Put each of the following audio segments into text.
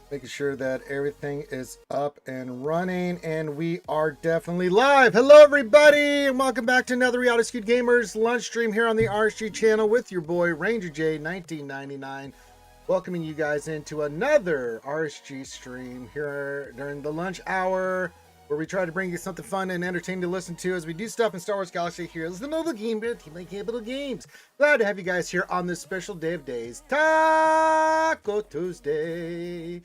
Making sure that everything is up and running, and we are definitely live. Hello, everybody, and welcome back to another Reality Skewed Gamers lunch stream here on the RSG channel with your boy Ranger J 1999. Welcoming you guys into another RSG stream here during the lunch hour, where we try to bring you something fun and entertaining to listen to as we do stuff in Star Wars Galaxy. Here's the mobile game, Team like Capital Games. Glad to have you guys here on this special day of days, Taco Tuesday.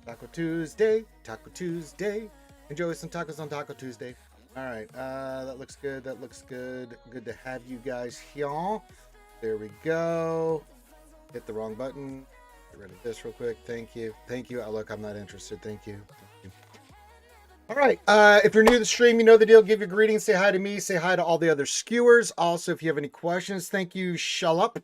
Taco Tuesday, Taco Tuesday. Enjoy some tacos on Taco Tuesday. All right, that looks good. That looks good. Good to have you guys here. There we go. Hit the wrong button. Get rid of this real quick. Thank you. Thank you. Oh, look, I'm not interested. Thank you. All right. If you're new to the stream, you know the deal. Give your greetings. Say hi to me. Say hi to all the other skewers. Also, if you have any questions, thank you, Shallup,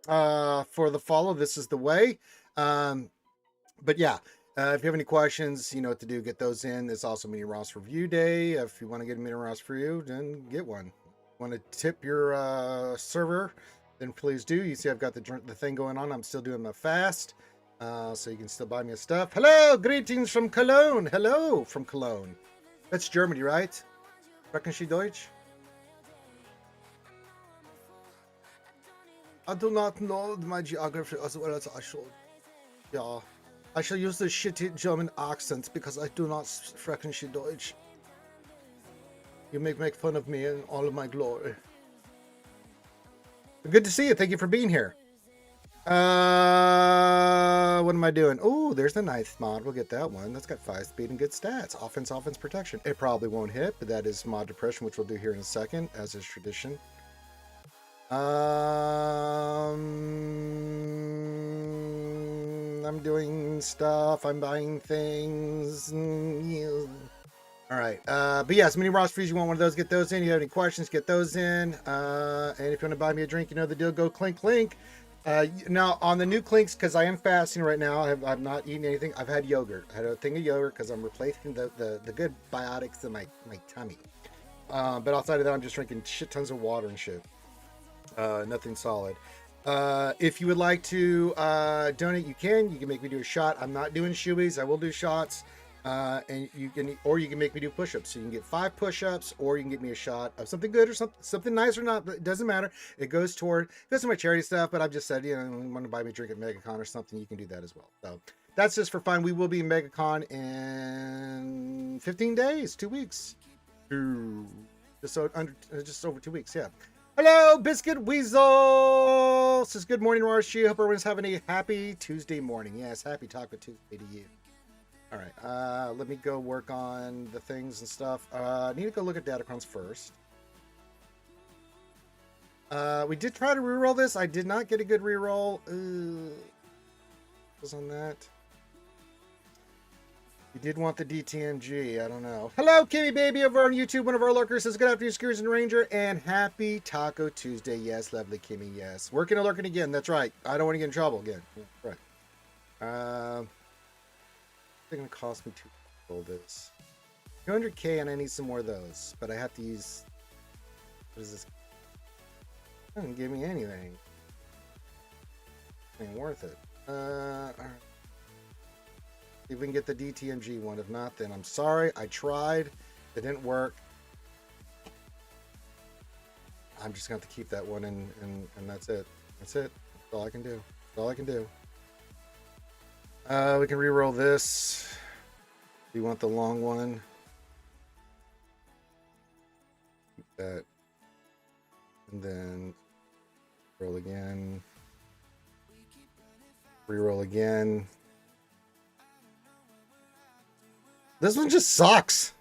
for the follow. This is the way. But yeah, if you have any questions, you know what to do. Get those in. It's also Mini Ross Review Day. If you want to get a Mini Ross Review, then get one. Want to tip your server, then please do. You see I've got the thing going on. I'm still doing my fast. So you can still buy me a stuff. Hello, greetings from Cologne. Hello from Cologne. That's Germany, right? Sprechen Sie Deutsch? I do not know my geography as well as I should. Yeah. I shall use the shitty German accent because I do not sprechen Sie Deutsch. You make fun of me in all of my glory. Good to see you. Thank you for being here. What am I doing? Oh, there's the ninth mod. We'll get that one. That's got 5 speed and good stats. Offense protection. It probably won't hit, but that is mod depression, which we'll do here in a second, as is tradition. I'm doing stuff. I'm buying things. All right. But yes, Mini Ross Freeze, you want one of those, get those in. You have any questions, get those in. And if you want to buy me a drink, you know the deal. Go clink, clink. Now, on the new clinks, because I am fasting right now, I've not eaten anything. I've had yogurt. I had a thing of yogurt because I'm replacing the good biotics in my tummy. But outside of that, I'm just drinking shit tons of water and shit. Nothing solid. If you would like to donate, you can make me do a shot. I'm not doing shoeies. I will do shots. And you can make me do push-ups. So you can get 5 push-ups, or you can get me a shot of something good or something nice or not, but it doesn't matter. It goes to my charity stuff, but I've just said, you want to buy me a drink at MegaCon or something, you can do that as well. So that's just for fun. We will be in MegaCon in 15 days, 2 weeks. Just over 2 weeks, yeah. Hello, Biscuit Weasel. Says good morning, RSG. Hope everyone's having a happy Tuesday morning. Yes, happy Taco Tuesday to you. All right, let me go work on the things and stuff. I need to go look at Datacrons first. We did try to reroll this. I did not get a good reroll. Was on that. You did want the DTMG. I don't know. Hello, Kimmy Baby over on YouTube. One of our lurkers says, good afternoon, Skewers and Ranger, and happy Taco Tuesday. Yes, lovely Kimmy, yes. Working and lurking again. That's right. I don't want to get in trouble again. Yeah, right. It's going to cost me to roll this. 200k, and I need some more of those. But I have to use... What is this? It doesn't give me anything. It ain't worth it. Alright. See if we can get the DTMG one. If not, then I'm sorry. I tried. It didn't work. I'm just going to have to keep that one, and that's it. That's it. That's all I can do. That's all I can do. We can re-roll this. Do you want the long one? Keep that. And then roll again. Re-roll again. This one just sucks.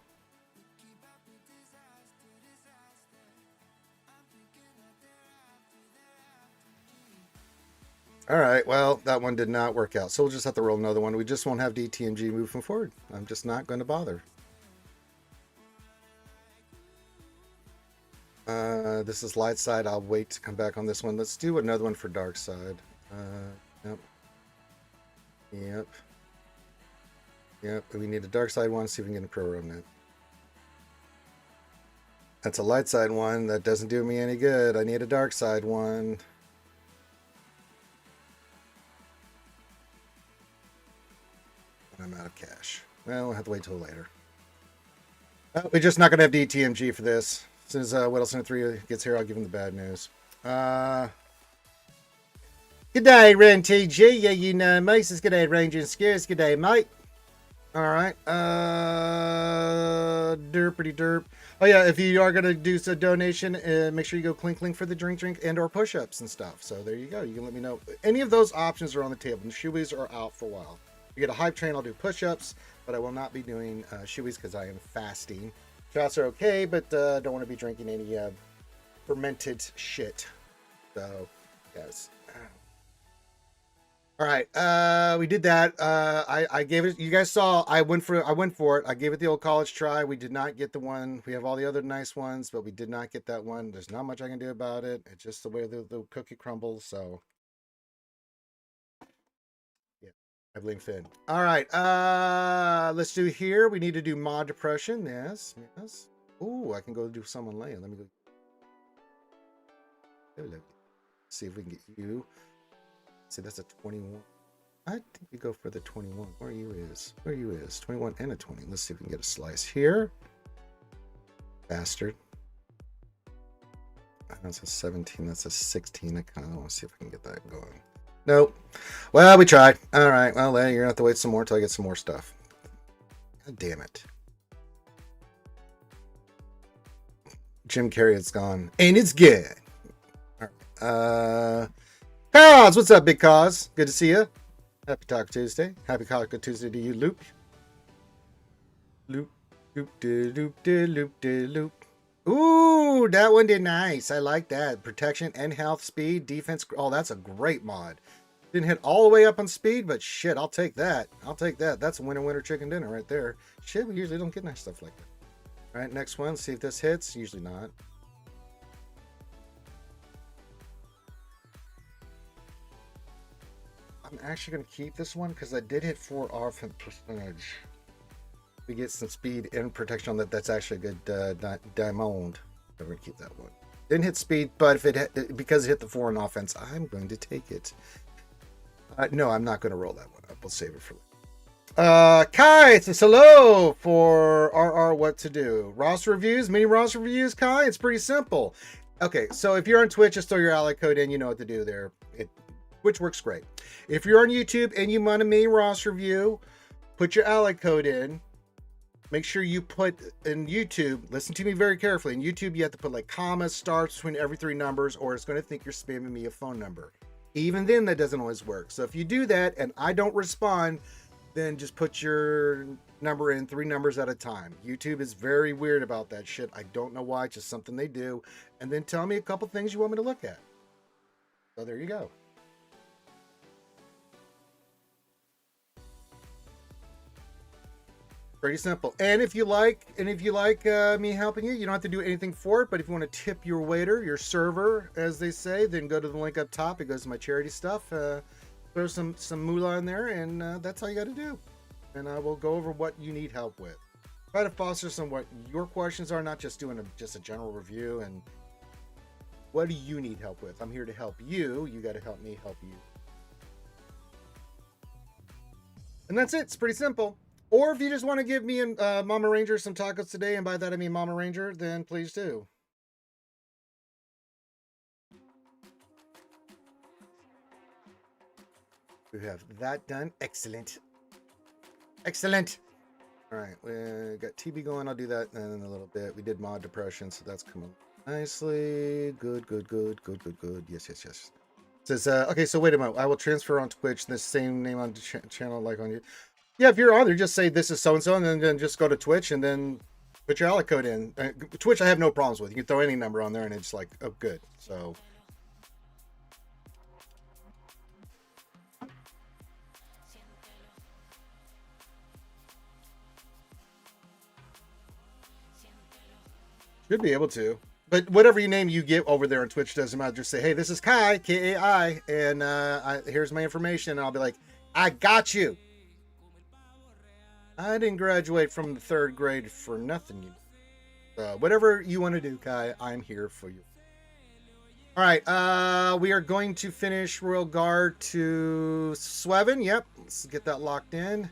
All right, well, that one did not work out. So we'll just have to roll another one. We just won't have DTMG moving forward. I'm just not going to bother. This is light side. I'll wait to come back on this one. Let's do another one for dark side. Yep. Yep. Yep. We need a dark side one. See if we can get a pro remnant. That's a light side one. That doesn't do me any good. I need a dark side one. I'm out of cash. Well, we'll have to wait till later. We're just not going to have DTMG for this. As soon as Whittleson 3 gets here, I'll give him the bad news. Good day, Ren TG. Yeah, you know me. Says good day, Ranger and Scares. Good day, mate. All right. Derpity derp. Oh yeah, if you are gonna do a donation, make sure you go clink for the drink and or push-ups and stuff. So there you go. You can let me know. Any of those options are on the table. And shoeies are out for a while. If you get a hype train, I'll do push-ups, but I will not be doing shoeies because I am fasting. Shots are okay, but don't want to be drinking any fermented shit. So yes. All right, we did that. I gave it. You guys saw. I went for it. I gave it the old college try. We did not get the one. We have all the other nice ones, but we did not get that one. There's not much I can do about it. It's just the way the cookie crumbles. So yeah, I blame Finn. All right, let's do here. We need to do mod depression. Yes. Ooh, I can go do someone lane. Let me go. See if we can get you. See, that's a 21. I think you go for the 21. Where you is? 21 and a 20. Let's see if we can get a slice here. Bastard. That's a 17. That's a 16. I kind of want to see if I can get that going. Nope. Well, we tried. All right. Well, then you're going to have to wait some more until I get some more stuff. God damn it. Jim Carrey is gone. And it's good. All right. Cause, what's up, Big Cause? Good to see you. Happy Taco Tuesday. Happy Taco Tuesday to you, Loop. Loop, loop. Ooh, that one did nice. I like that. Protection and health, speed, defense. Oh, that's a great mod. Didn't hit all the way up on speed, but shit, I'll take that. That's a winner chicken dinner right there. Shit, we usually don't get nice stuff like that. All right, next one. See if this hits. Usually not. I'm actually going to keep this one because I did hit 4 offense percentage. We get some speed and protection on that. That's actually a good diamond. I'm going to keep that one. Didn't hit speed, but if because it hit the 4 in offense, I'm going to take it. No, I'm not going to roll that one up. We'll save it for later. Kai says hello for RR what to do. Roster reviews, mini roster reviews, Kai. It's pretty simple. Okay, so if you're on Twitch, just throw your ally code in. You know what to do there. Which works great. If you're on YouTube and you want a mini roster review, put your ally code in. Make sure you put in YouTube, listen to me very carefully. In YouTube, you have to put like commas, stars between every 3 numbers, or it's going to think you're spamming me a phone number. Even then, that doesn't always work. So if you do that and I don't respond, then just put your number in 3 numbers at a time. YouTube is very weird about that shit. I don't know why. It's just something they do. And then tell me a couple things you want me to look at. So there you go. Pretty simple. And if you like me helping you, you don't have to do anything for it. But if you want to tip your waiter, your server, as they say, then go to the link up top. It goes to my charity stuff. Throw some moolah in there, and that's all you got to do. And I will go over what you need help with. Try to foster some what your questions are, not just doing just a general review. And what do you need help with? I'm here to help you. You got to help me help you. And that's it. It's pretty simple. Or if you just want to give me and Mama Ranger some tacos today, and by that I mean Mama Ranger, then please do. We have that done. Excellent. Excellent. All right, we got TB going. I'll do that in a little bit. We did mod depression, so that's coming nicely. Good. Yes. It says, okay, so wait a minute. I will transfer on Twitch the same name on the channel like on you. Yeah, if you're on there, just say this is so-and-so, and then just go to Twitch and then put your ally code in. Twitch, I have no problems with. You can throw any number on there, and it's like, oh, good. So, should be able to. But whatever name you get over there on Twitch doesn't matter. Just say, hey, this is Kai, K-A-I, and here's my information, and I'll be like, I got you. I didn't graduate from the 3rd grade for nothing. Whatever you want to do, Kai, I'm here for you. All right, we are going to finish Royal Guard to Swgoh. Yep, let's get that locked in.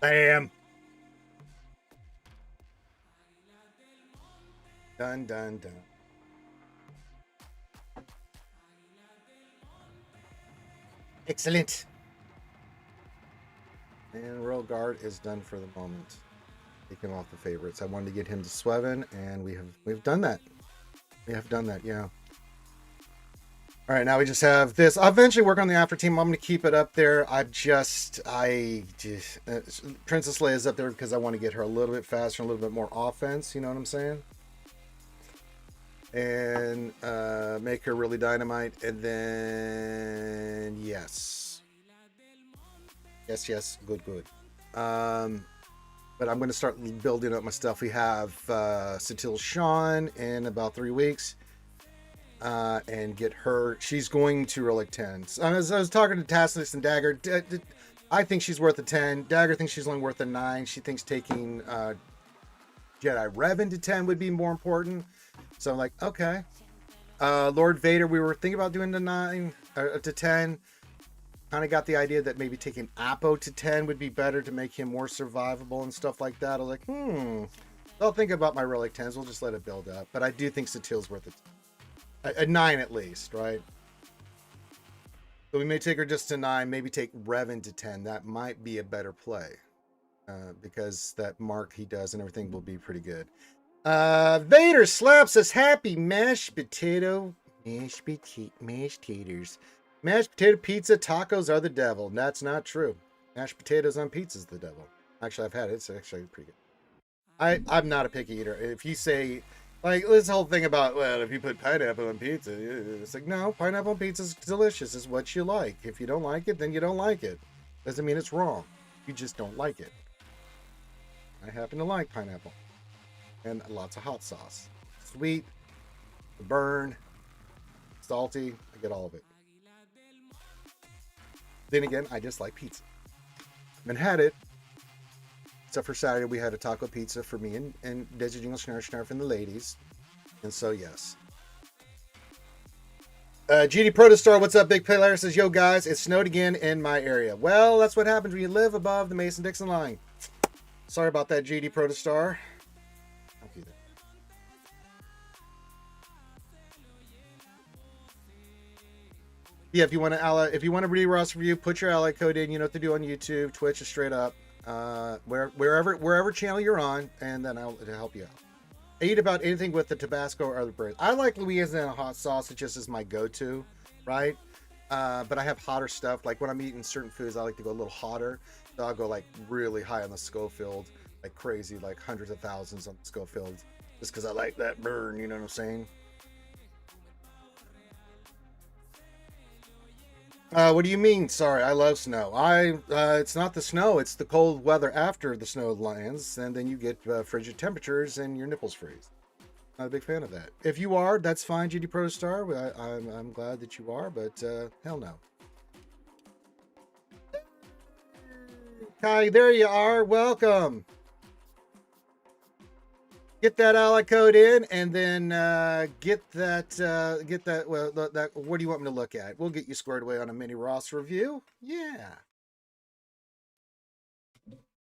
Bam. Dun, dun, dun. Excellent. And Royal Guard is done for the moment. Take him off the favorites. I wanted to get him to Swevin, and we've done that. We have done that, yeah. All right, now we just have this. I'll eventually work on the after team. I'm going to keep it up there. Princess Leia is up there because I want to get her a little bit faster, a little bit more offense. You know what I'm saying? And make her really dynamite. And then yes, good. But I'm going to start building up my stuff. We have Satil Sean in about 3 weeks. And get her. She's going to Relic 10. I was talking to Tacitus and Dagger. I think she's worth a 10. Dagger thinks she's only worth a 9. She thinks taking Jedi Revan to 10 would be more important. So I'm like, okay. Lord Vader, we were thinking about doing to 9 to 10. Kind of got the idea that maybe taking Apo to 10 would be better to make him more survivable and stuff like that. I was like, I'll think about my Relic 10s. We'll just let it build up. But I do think Satil's worth it. A 9 at least, right? So we may take her just to 9, maybe take Revan to 10. That might be a better play because that mark he does and everything will be pretty good. Vader slaps us happy mashed potato, mashed taters. Mashed potato pizza tacos are the devil. That's not true. Mashed potatoes on pizza is the devil. Actually, I've had it. It's actually pretty good. I'm not a picky eater. If you say... Like, this whole thing about, well, if you put pineapple on pizza, it's like, no, pineapple on pizza is delicious. It's what you like. If you don't like it, then you don't like it. Doesn't mean it's wrong. You just don't like it. I happen to like pineapple. And lots of hot sauce. Sweet, burn, salty. I get all of it. Then again, I just like pizza. And had it. Except for Saturday, we had a taco pizza for me and Desert Jingle Snarf and the ladies. And so, yes. GD Protostar, what's up, Big Player? Says, yo, guys, it snowed again in my area. Well, that's what happens when you live above the Mason-Dixon line. Sorry about that, GD Protostar. I'll do that. Yeah, if you want to re-roster review, put your ally code in. You know what to do on YouTube. Twitch is straight up. Wherever channel you're on, and then I'll help you out. I eat about anything with the Tabasco or other breads. I like Louisiana hot sauce. It just is my go-to, right? But I have hotter stuff. Like when I'm eating certain foods, I like to go a little hotter. So I'll go like really high on the Schofield, like crazy, like hundreds of thousands on the Schofield, just because I like that burn. You know what I'm saying? What do you mean? Sorry, I love snow. It's not the snow; it's the cold weather after the snow lands, and then you get frigid temperatures and your nipples freeze. Not a big fan of that. If you are, that's fine, GD Protostar. I'm glad that you are, but hell no. Kai, there you are. Welcome. Get that ally code in, and then get that. Well, that. What do you want me to look at? We'll get you squared away on a mini roster review. Yeah.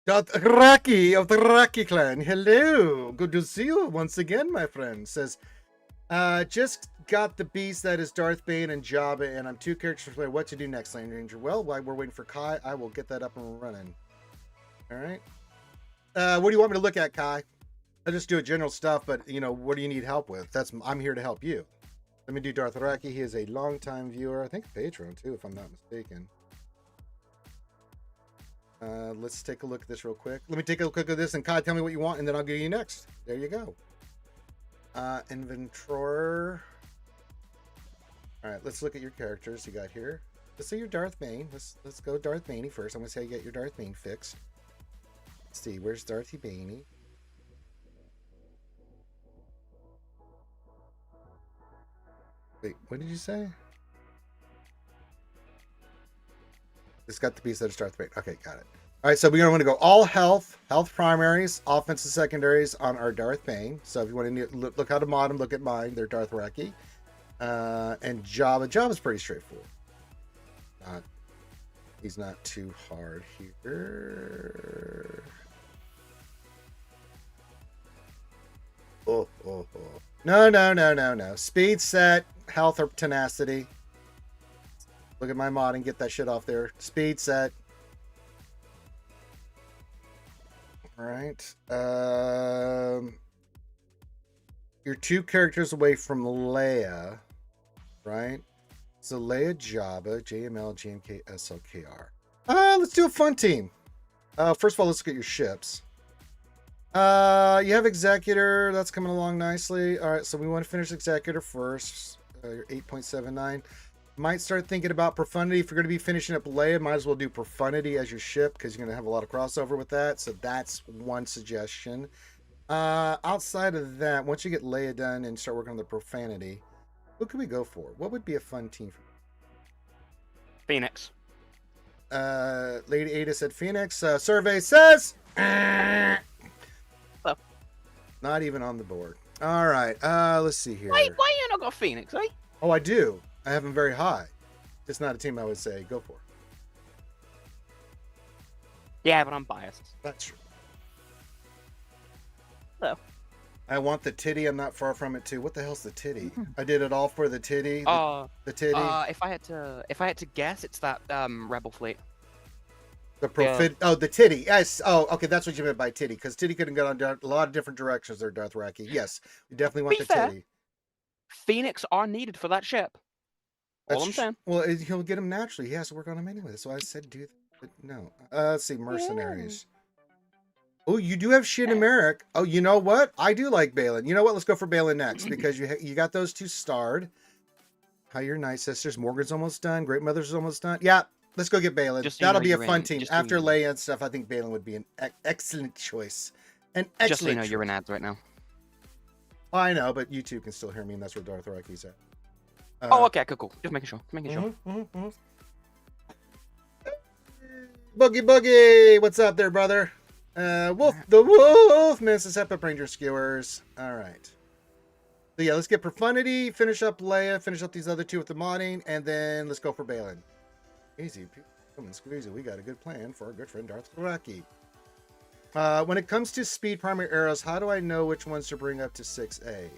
Raki of the Raki clan. Hello. Good to see you once again, my friend. Says, just got the beast that is Darth Bane and Jabba, and I'm 2 characters to play. What to do next, Lane Ranger? Well, while we're waiting for Kai, I will get that up and running. All right. What do you want me to look at, Kai? I just do a general stuff, but you know, what do you need help with? I'm here to help you. Let me do Darth Raki. He is a longtime viewer, I think a patron too, if I'm not mistaken. Let's take a look at this real quick. Let me take a look at this, and Kai, tell me what you want, and then I'll give you next. There you go. Inventor. All right, let's look at your characters you got here. Let's see your Darth Bane. Let's go Darth Bane first. I'm gonna say you get your Darth Bane fixed. Let's see, where's Darthy Bane? Wait, what did you say? It's got the piece that starts the Okay, got it. All right, so we're going to go all health primaries, offensive secondaries on our Darth Bane. So if you want to look how to mod them, look at mine. They're Darth Raki. And Jabba's pretty straightforward. He's not too hard here. Oh. No. Speed, set, health, or tenacity. Look at my mod and get that shit off there. Speed, set. All right. You're 2 characters away from Leia, right? So Leia, Jabba, JML, GMK, SLKR. Let's do a fun team. First of all, let's look at your ships. You have Executor. That's coming along nicely. All right, so we want to finish Executor first. You're 8.79. Might start thinking about Profundity. If you're going to be finishing up Leia, might as well do Profundity as your ship because you're going to have a lot of crossover with that. So that's one suggestion. Outside of that, once you get Leia done and start working on the Profanity, who could we go for? What would be a fun team for Phoenix? Lady Ada said Phoenix. Survey says Oh. Not even on the board. All right. Let's see here. Why you not got Phoenix, eh? Oh, I do. I have him very high. It's not a team I would say go for. Yeah, but I'm biased. That's true. So. I want the titty. I'm not far from it too. What the hell's the titty? I did it all for the titty. The titty. If I had to guess, it's that Rebel fleet. Oh, the titty. Yes. Oh, okay. That's what you meant by titty, because titty could have gone a lot of different directions there, Darth Raki. Yes, you definitely want the titty. Phoenix are needed for that ship. All I'm saying. Well, he'll get him naturally. He has to work on him anyway. So I said do that. But no. Let's see. Mercenaries. Oh, you do have Shin and Merrick. Oh, you know what? I do like Balin. You know what? Let's go for Balin next because you got those 2 starred. How your Night Sisters. Morgan's almost done. Great Mother's almost done. Yeah, let's go get Balin. That'll be a fun team. After Leia and stuff, I think Balin would be an excellent choice. An excellent Just so you know, you're in ads right now. I know, but YouTube can still hear me, and that's where Darth Raki's at. Oh, okay, cool. Just making sure. Boogie, what's up there, brother? The Wolf, Mississippi Ranger Skewers. All right. So yeah, let's get Profundity, finish up Leia, finish up these other 2 with the modding, and then let's go for Balin. Easy, come on, squeezy. We got a good plan for our good friend Darth Raki. When it comes to speed primary arrows, how do I know which ones to bring up to 6A?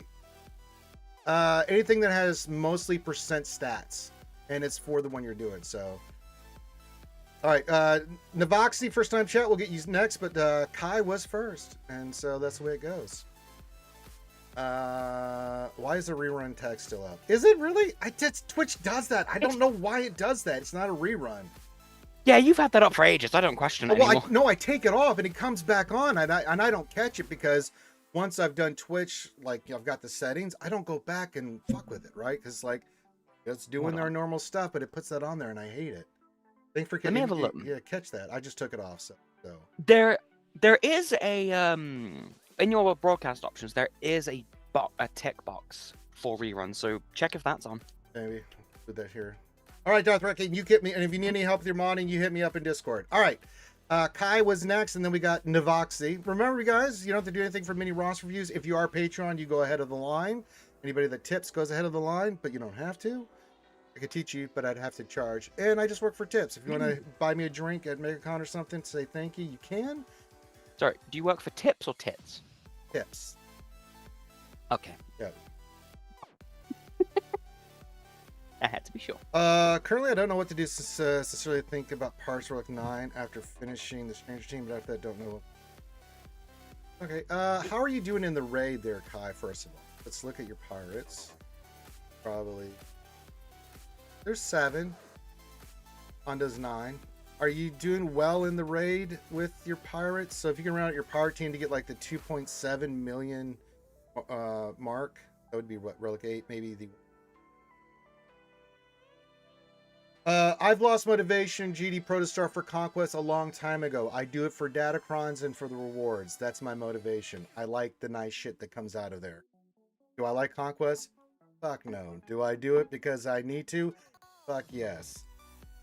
Anything that has mostly percent stats, and it's for the one you're doing. So, all right, Navoxy, first time chat. We'll get you next, but Kai was first, and so that's the way it goes. Why is the rerun tag still up? Is it really? Twitch does that. I don't know why it does that. It's not a rerun. Yeah, you've had that up for ages. I don't question it anymore. No, I take it off and it comes back on, and I don't catch it because once I've done Twitch, like I've got the settings, I don't go back and fuck with it, right? Because like it's doing our normal stuff, but it puts that on there, and I hate it. Thanks for catching. Let me have a look. Yeah, catch that. I just took it off. So there is a in your broadcast options, there is a tick box for reruns. So check if that's on. Maybe put that here. All right, Darth Raki, you hit me, and if you need any help with your modding, you hit me up in Discord. All right. Kai was next, and then we got Navoxy. Remember, guys, you don't have to do anything for mini Ross reviews. If you are Patreon, you go ahead of the line. Anybody that tips goes ahead of the line, but you don't have to. I could teach you, but I'd have to charge. And I just work for tips. If you want to buy me a drink at MegaCon or something to say thank you, you can. Sorry, do you work for tips or tits? Tips. Okay. Yeah. I had to be sure. Currently, I don't know what to do necessarily think about Parks Relic 9 after finishing the Stranger Team, but after that, don't know. Okay, how are you doing in the raid there, Kai, first of all? Let's look at your pirates. Probably. There's 7. Honda's 9. Are you doing well in the raid with your pirates? So if you can round out your pirate team to get like the 2.7 million mark, that would be what, Relic 8, maybe the... I've lost motivation, GD Protostar, for Conquest a long time ago. I do it for Datacrons and for the rewards. That's my motivation. I like the nice shit that comes out of there. Do I like Conquest? Fuck no. Do I do it because I need to? Fuck yes.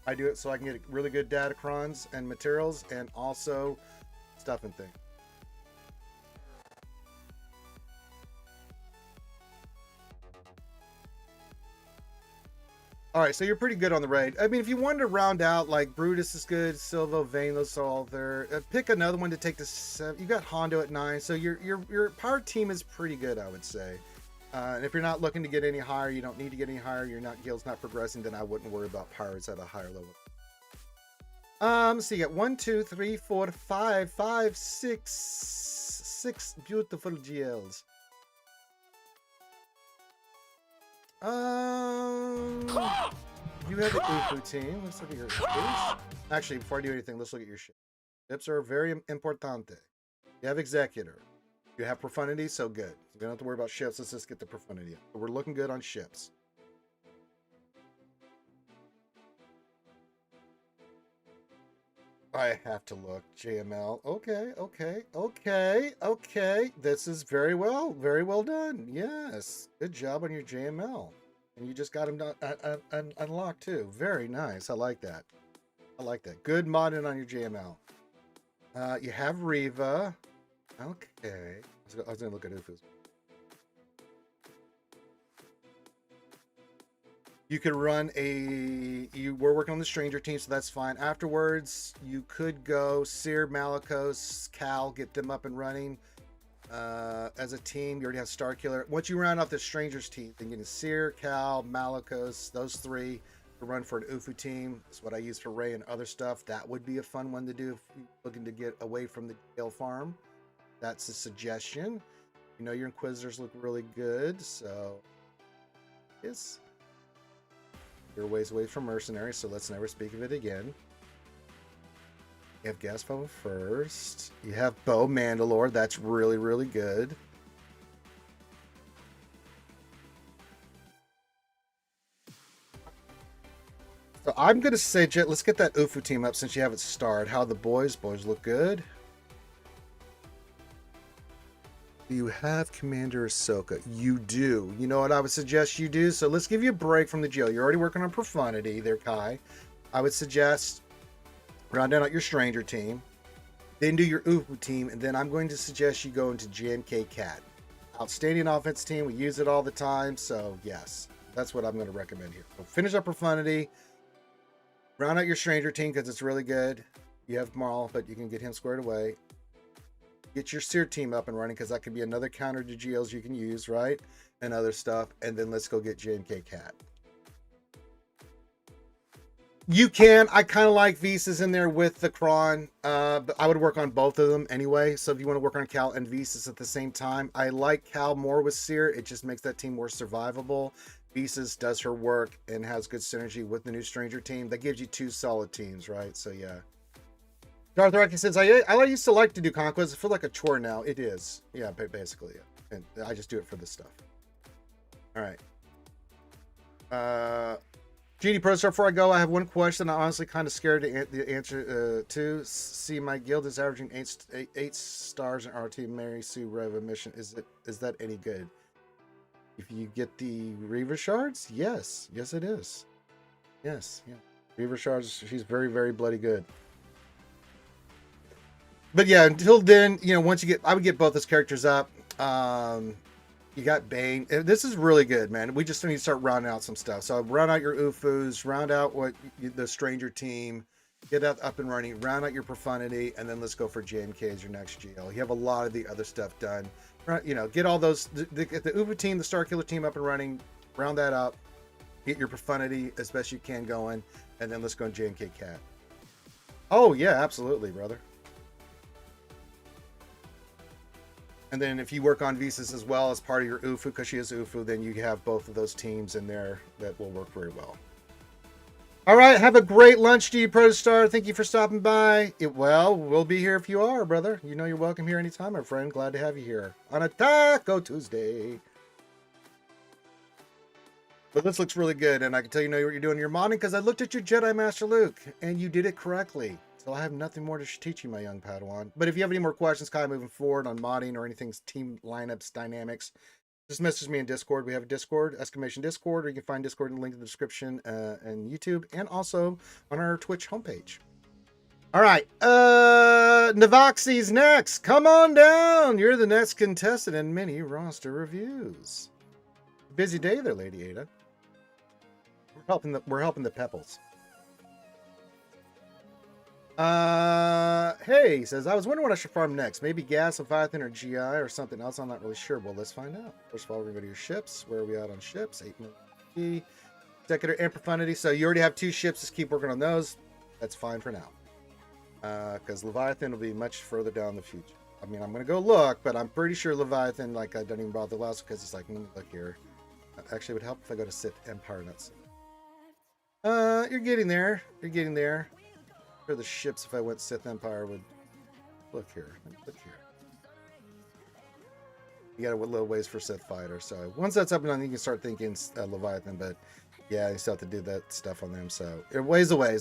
I do it so I can get really good Datacrons and materials and also stuff and things. All right, so you're pretty good on the raid. I mean, if you wanted to round out, like Brutus is good, Silvo, Vane, those are all there. Pick another one to take the 7. You got Hondo at 9, so your power team is pretty good, I would say. And if you're not looking to get any higher, you don't need to get any higher. Guild's not progressing, then I wouldn't worry about pirates at a higher level. So you got 1, 2, 3, 4, 5, 6 beautiful GLs. You have the Ufu team. Let's look at your ships. Actually, before I do anything, let's look at your ships. Ships are very importante. You have Executor. You have Profundity, so good. You don't have to worry about ships. Let's just get the Profundity up. So we're looking good on ships. I have to look. JML. Okay. This is very well done. Yes. Good job on your JML. And you just got him unlocked too. Very nice. I like that. Good modding on your JML. You have Riva. Okay. I was going to look at Ufu's. You could run you were working on the Stranger team, so that's fine. Afterwards, you could go Seer, Malicos, Cal, get them up and running. As a team, you already have Starkiller. Once you round off the Strangers team, then you get Seer, Cal, Malicos, those 3 to run for an Ufu team. That's what I use for Ray and other stuff. That would be a fun one to do if you're looking to get away from the jail farm. That's a suggestion. You know your Inquisitors look really good, so yes. You're ways away from Mercenaries, so let's never speak of it again. You have Gaspo first. You have Bo Mandalore. That's really good. So I'm going to say, Jet, let's get that Ufu team up since you have it starred. How the boys? Boys look good. Do you have Commander Ahsoka? You do. You know what I would suggest you do? So let's give you a break from the jail. You're already working on Profundity there, Kai. I would suggest rounding out your Stranger team, then do your Ufu team, and then I'm going to suggest you go into JNK Cat. Outstanding offense team. We use it all the time, so yes, that's what I'm going to recommend here. So finish up Profundity, round out your Stranger team because it's really good. You have Marl, but you can get him squared away. Get your Seer team up and running because that could be another counter to GLs you can use, right? And other stuff. And then let's go get JNK Cat. You can. I kind of like Visas in there with the Kron. But I would work on both of them anyway. So if you want to work on Cal and Visas at the same time, I like Cal more with Seer. It just makes that team more survivable. Visas does her work and has good synergy with the new Stranger team. That gives you 2 solid teams, right? So yeah. Darth Rocky says, I used to like to do Conquest. I feel like a chore now. It is. Yeah, basically. Yeah. And I just do it for this stuff. All right. GD Pro Star, before I go, I have one question I'm honestly kind of scared to answer to. See, my guild is averaging 8 stars in RT Mary Sue Rev mission. Is that any good? If you get the Reaver Shards? Yes. Yes, it is. Yes. Yeah. Reaver Shards, she's very bloody good. But yeah, until then, you know, once you get, I would get both those characters up. You got Bane. This is really good, man. We just need to start rounding out some stuff. So round out your Ufus, round out the Stranger team, get that up and running, round out your Profundity, and then let's go for JMK as your next GL. You have a lot of the other stuff done. You know, get all those, get the Ufu team, the Starkiller team up and running, round that up, get your Profundity as best you can going, and then let's go in JMK Cat. Oh, yeah, absolutely, brother. And then if you work on Visas as well as part of your Ufu, because she is Ufu, then you have both of those teams in there that will work very well. All right, have a great lunch, GD Protostar. Thank you for stopping by. Well, we'll be here if you are, brother. You know you're welcome here anytime, my friend. Glad to have you here on a Taco Tuesday. But this looks really good, and I can tell you know what you're doing in your modding because I looked at your Jedi Master Luke, and you did it correctly. So I have nothing more to teach you, my young Padawan. But if you have any more questions, kind of moving forward on modding or anything, team lineups, dynamics, just message me in Discord. We have a Discord, !Discord, or you can find Discord in the link in the description and YouTube, and also on our Twitch homepage. All right, Navoxi's next. Come on down. You're the next contestant in mini roster reviews. Busy day there, Lady Ada. We're helping the Pepples. Hey, he says, I was wondering what I should farm next. Maybe gas, Leviathan, or GI, or something else. I'm not really sure. Well, let's find out. First of all, we're going to go to your ships. Where are we at on ships? 8 million. Executor and Profundity. So you already have 2 ships. Just keep working on those. That's fine for now. Because Leviathan will be much further down in the future. I mean, I'm going to go look, but I'm pretty sure Leviathan, like, I don't even bother the last because it's like, let me look here. Actually, it would help if I go to Sith Empire nuts. You're getting there. You're getting there. For the ships, if I went Sith Empire, would look here. Look here. You got a little ways for Sith Fighter. So once that's up and running, you can start thinking Leviathan. But yeah, you still have to do that stuff on them. So it ways away.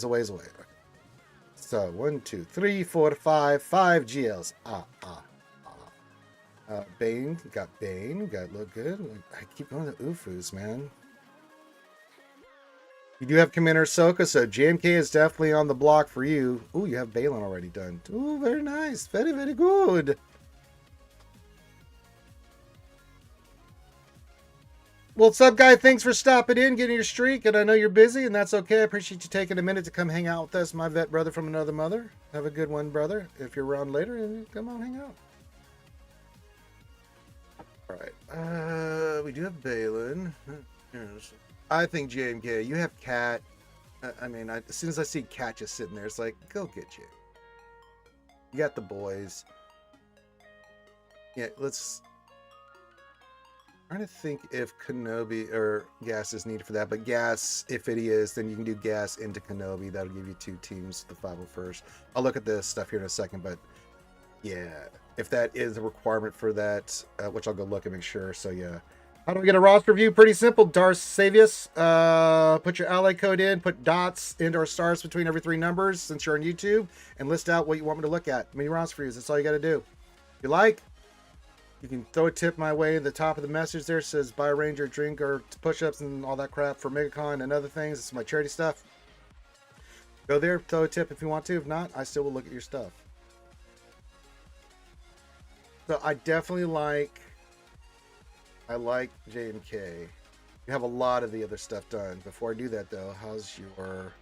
So 1, 2, 3, 4, 5 GLs. Bane, got Bane. Got look good. I keep going to Ufus, man. You do have Commander Ahsoka, so JMK is definitely on the block for you. Ooh, you have Balin already done. Ooh, very nice. Very, very good. Well, what's up, guy? Thanks for stopping in, getting your streak, and I know you're busy, and that's okay. I appreciate you taking a minute to come hang out with us, my vet brother from another mother. Have a good one, brother. If you're around later, come on, hang out. All right. We do have Balin. I think JMK, you have Cat. I mean, as soon as I see Cat just sitting there, it's like, go get you. You got the boys. Yeah, let's... I'm trying to think if Kenobi or gas is needed for that, but gas, if it is, then you can do gas into Kenobi. That'll give you 2 teams, the 501st. I'll look at this stuff here in a second, but yeah, if that is a requirement for that, which I'll go look and make sure. So yeah. How do we get a roster view? Pretty simple. Darth Savius. Put your ally code in. Put dots into our stars between every 3 numbers since you're on YouTube. And list out what you want me to look at. Mini roster views. That's all you got to do. If you like, you can throw a tip my way. The top of the message there says buy a Ranger drink or push-ups and all that crap for MegaCon and other things. It's my charity stuff. Go there. Throw a tip if you want to. If not, I still will look at your stuff. So I definitely like... I like JMK. You have a lot of the other stuff done. Before I do that, though, how's your...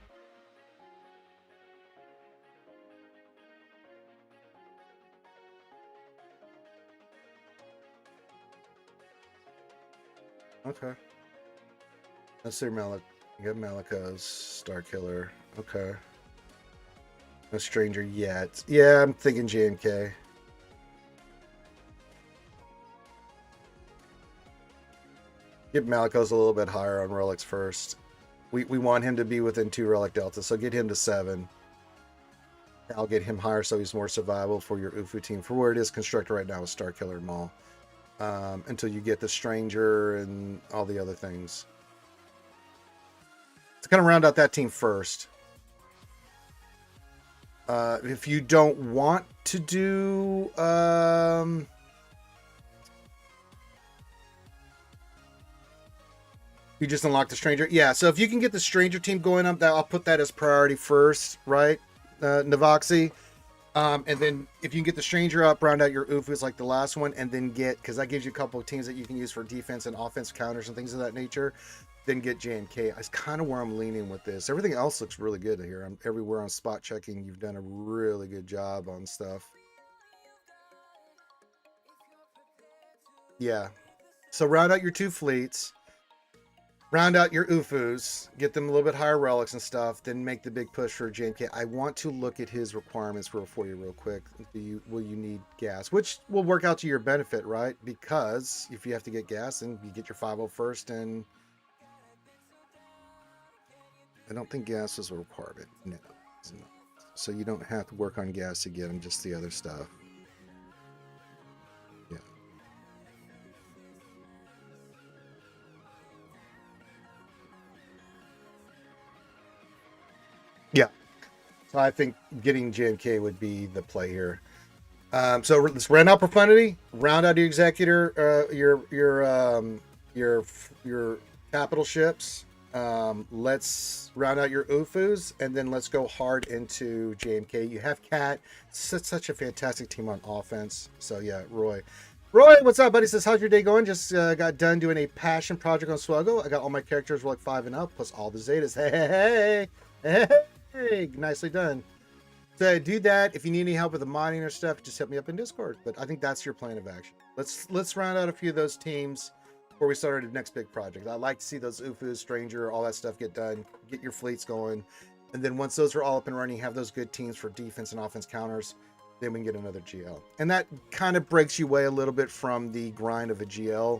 Okay. Let's see Malik. You got Malika's Star Killer. Okay. No Stranger yet. Yeah, I'm thinking JMK. Get Malikos a little bit higher on relics first. We want him to be within 2 relic deltas, so get him to 7. I'll get him higher so he's more survivable for your Ufu team, for where it is constructed right now with Star Killer and Maul. Until you get the Stranger and all the other things. Let's kind of round out that team first. If you don't want to do... You just unlock the Stranger. Yeah, so if you can get the Stranger team going up, I'll put that as priority first, right, Navoxy? And then if you can get the Stranger up, round out your Ufus like the last one, and then get, because that gives you a couple of teams that you can use for defense and offense counters and things of that nature, then get JMK. That's kind of where I'm leaning with this. Everything else looks really good here. I'm everywhere on spot checking. You've done a really good job on stuff. Yeah. So round out your 2 fleets. Round out your Ufus, get them a little bit higher relics and stuff, then make the big push for JMK. I want to look at his requirements for you real quick. Will you need gas? Which will work out to your benefit, right? Because if you have to get gas, then you get your 501st, and I don't think gas is a requirement. No, it's not. So you don't have to work on gas to get them, just the other stuff. Yeah. Yeah. So I think getting JMK would be the play here. So let's round out Profundity, round out your Executor, your capital ships. Let's round out your Ufus, and then let's go hard into JMK. You have Cat, such a fantastic team on offense. So yeah, Roy, Roy, what's up, buddy? Says, how's your day going? Just got done doing a passion project on Swgoh. I got all my characters were like 5 and up, plus all the Zetas. Hey, nicely done. So do that. If you need any help with the modding or stuff, just hit me up in Discord. But I think that's your plan of action. Let's round out a few of those teams before we start our next big project. I like to see those UFUs, Stranger, all that stuff get done. Get your fleets going. And then once those are all up and running, have those good teams for defense and offense counters. Then we can get another GL. And that kind of breaks you away a little bit from the grind of a GL.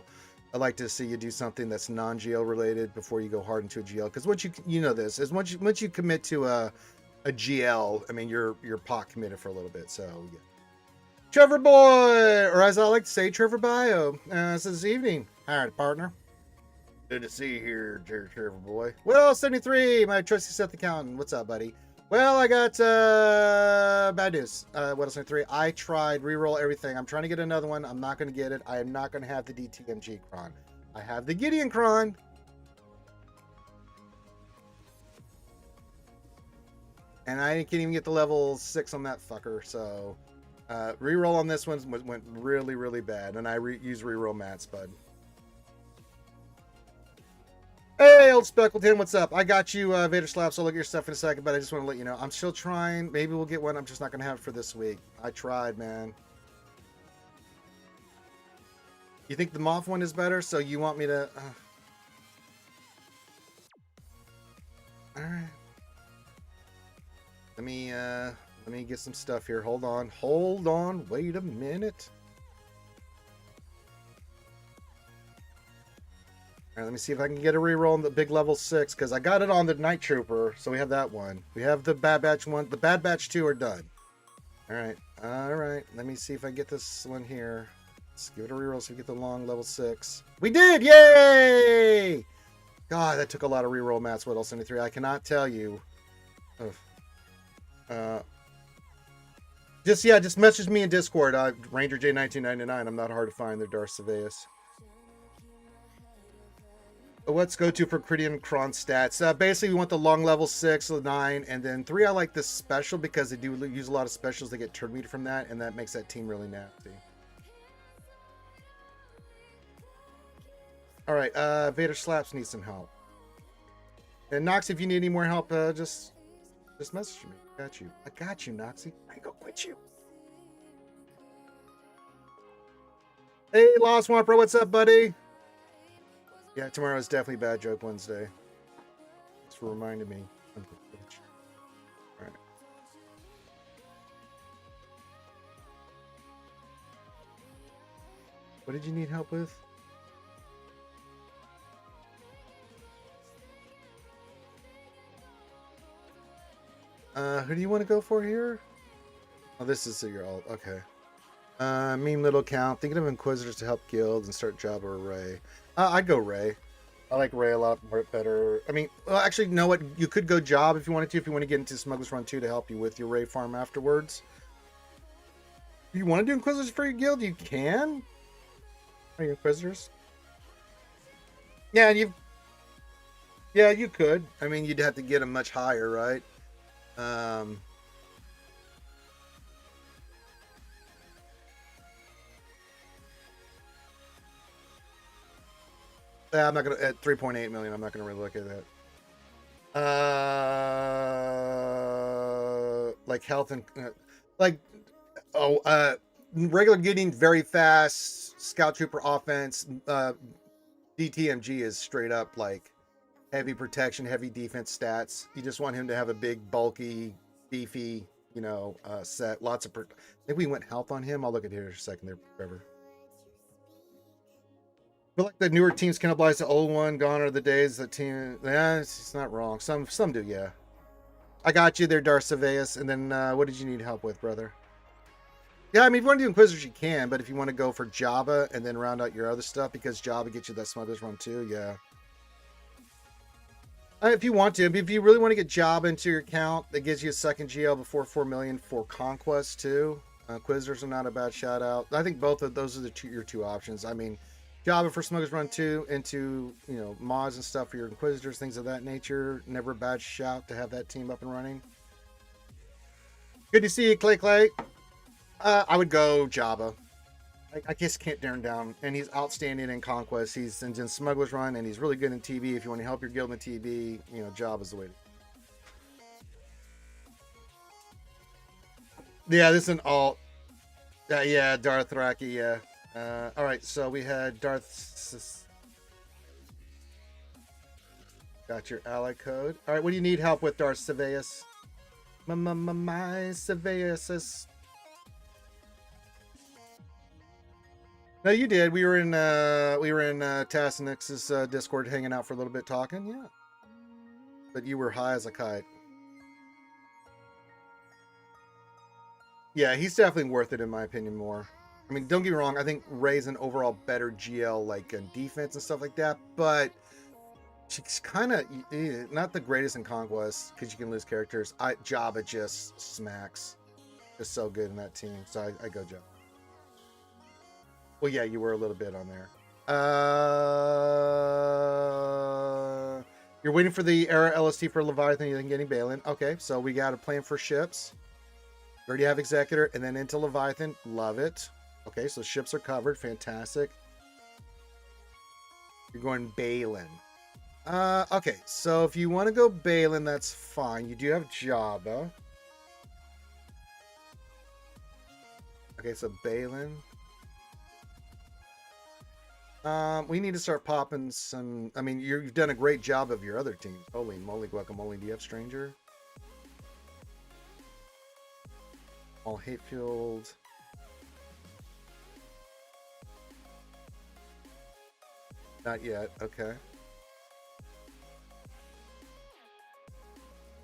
I like to see you do something that's non-GL related before you go hard into a GL. Because once you know this, is once you commit to a GL, I mean you're pot committed for a little bit. So yeah. Trevor Boy, or as I like to say, Trevor Bio. This evening. All right, partner. Good to see you here, Trevor Boy. Well, 73, my trusty Seth accountant. What's up, buddy? Well, I got bad news. What else? 3. I tried reroll everything. I'm trying to get another one. I'm not going to get it. I am not going to have the DTMG Cron. I have the Gideon Cron. And I can't even get to level 6 on that fucker. So reroll on this one went really, really bad. And I use reroll mats, bud. Hey, old Speckleton, what's up? I got you, Vader Slaps. I'll look at your stuff in a second, but I just want to let you know I'm still trying. Maybe we'll get one. I'm just not going to have it for this week. I tried, man. You think the Moth one is better? So you want me to... All right. Let me get some stuff here. Hold on. Wait a minute. All right, let me see if I can get a reroll on the big level 6, because I got it on the Night Trooper, so we have that one. We have the Bad Batch 1. The Bad Batch 2 are done. All right. Let me see if I can get this one here. Let's give it a reroll so we get the long level 6. We did! Yay! God, that took a lot of reroll mats. What else? 73. I cannot tell you. Just message me in Discord. Ranger J1999. I'm not hard to find. They're Darth Saveus. Let's go to for Cridian Cron stats. Basically, we want the long level 6, 9, and then 3. I like this special because they do use a lot of specials. They get turn meter from that, and that makes that team really nasty. All right, Vader Slaps needs some help. And Nox, if you need any more help, just message me. I got you, Noxy. I ain't gonna quit you. Hey, Lost Wamper, what's up, buddy? Yeah, tomorrow is definitely Bad Joke Wednesday. It's reminding me. All right. What did you need help with? Who do you want to go for here? Oh, this is your alt. Okay. Mean little count. Thinking of Inquisitors to help guilds and start Jabba or Ray. I'd go Ray. I like Ray a lot more better. I mean, well, actually, you know what? You could go Job if you wanted to. If you want to get into Smuggler's Run 2 to help you with your Ray farm afterwards. If you want to do Inquisitors for your guild, you can. Are you Inquisitors? Yeah, you could. I mean, you'd have to get them much higher, right? Yeah, I'm not gonna at 3.8 million. I'm not gonna really look at that. Like health and regular getting very fast scout trooper offense. DTMG is straight up like heavy protection, heavy defense stats. You just want him to have a big, bulky, beefy, set. Lots of. I think we went health on him. I'll look at it here in a second. There, Trevor. I feel like the newer teams cannibalize the old one. Gone are the days that team. Yeah, it's not wrong. Some do, yeah. I got you there, Darth Saveus. And then what did you need help with, brother? Yeah, I mean, if you want to do Inquisitors, you can. But if you want to go for Jabba and then round out your other stuff, because Jabba gets you that Smuggler's Run too, yeah. If you want to, if you really want to get Jabba into your account, that gives you a second GL before 4 million for Conquest too. Inquisitors are not a bad shout out. I think both of those are your two options. I mean, Jabba for Smuggler's Run 2 into, mods and stuff for your Inquisitors, things of that nature. Never a bad shout to have that team up and running. Good to see you, Clay. I would go Jabba. I just can't turn down. And he's outstanding in Conquest. He's in Smuggler's Run, and he's really good in TB. If you want to help your guild in TB, you know, Job is the way to. Yeah, this is an alt. Yeah, Darth Raki, yeah. All right, so we had Darth. Got your ally code. All right, what do you need help with, Darth Saveus? My Saveus. No, you did. We were in Tasnix's Discord hanging out for a little bit talking, yeah. But you were high as a kite. Yeah, he's definitely worth it in my opinion more. I mean, don't get me wrong, I think Rey's an overall better GL like in defense and stuff like that, but she's kind of not the greatest in Conquest because you can lose characters. Jabba just smacks. Just so good in that team. So I go Jabba. Well, yeah, you were a little bit on there. You're waiting for the era LST for Leviathan. You didn't get any Balin. Okay, so we got a plan for ships. We already have Executor, and then into Leviathan. Love it. Okay, so ships are covered. Fantastic. You're going Balin. Okay, so if you want to go Balin, that's fine. You do have Jabba. Okay, so Balin. We need to start popping some. I mean, you've done a great job of your other teams. Holy moly, guacamole! Do you have Stranger? All Hatefield. Not yet. Okay.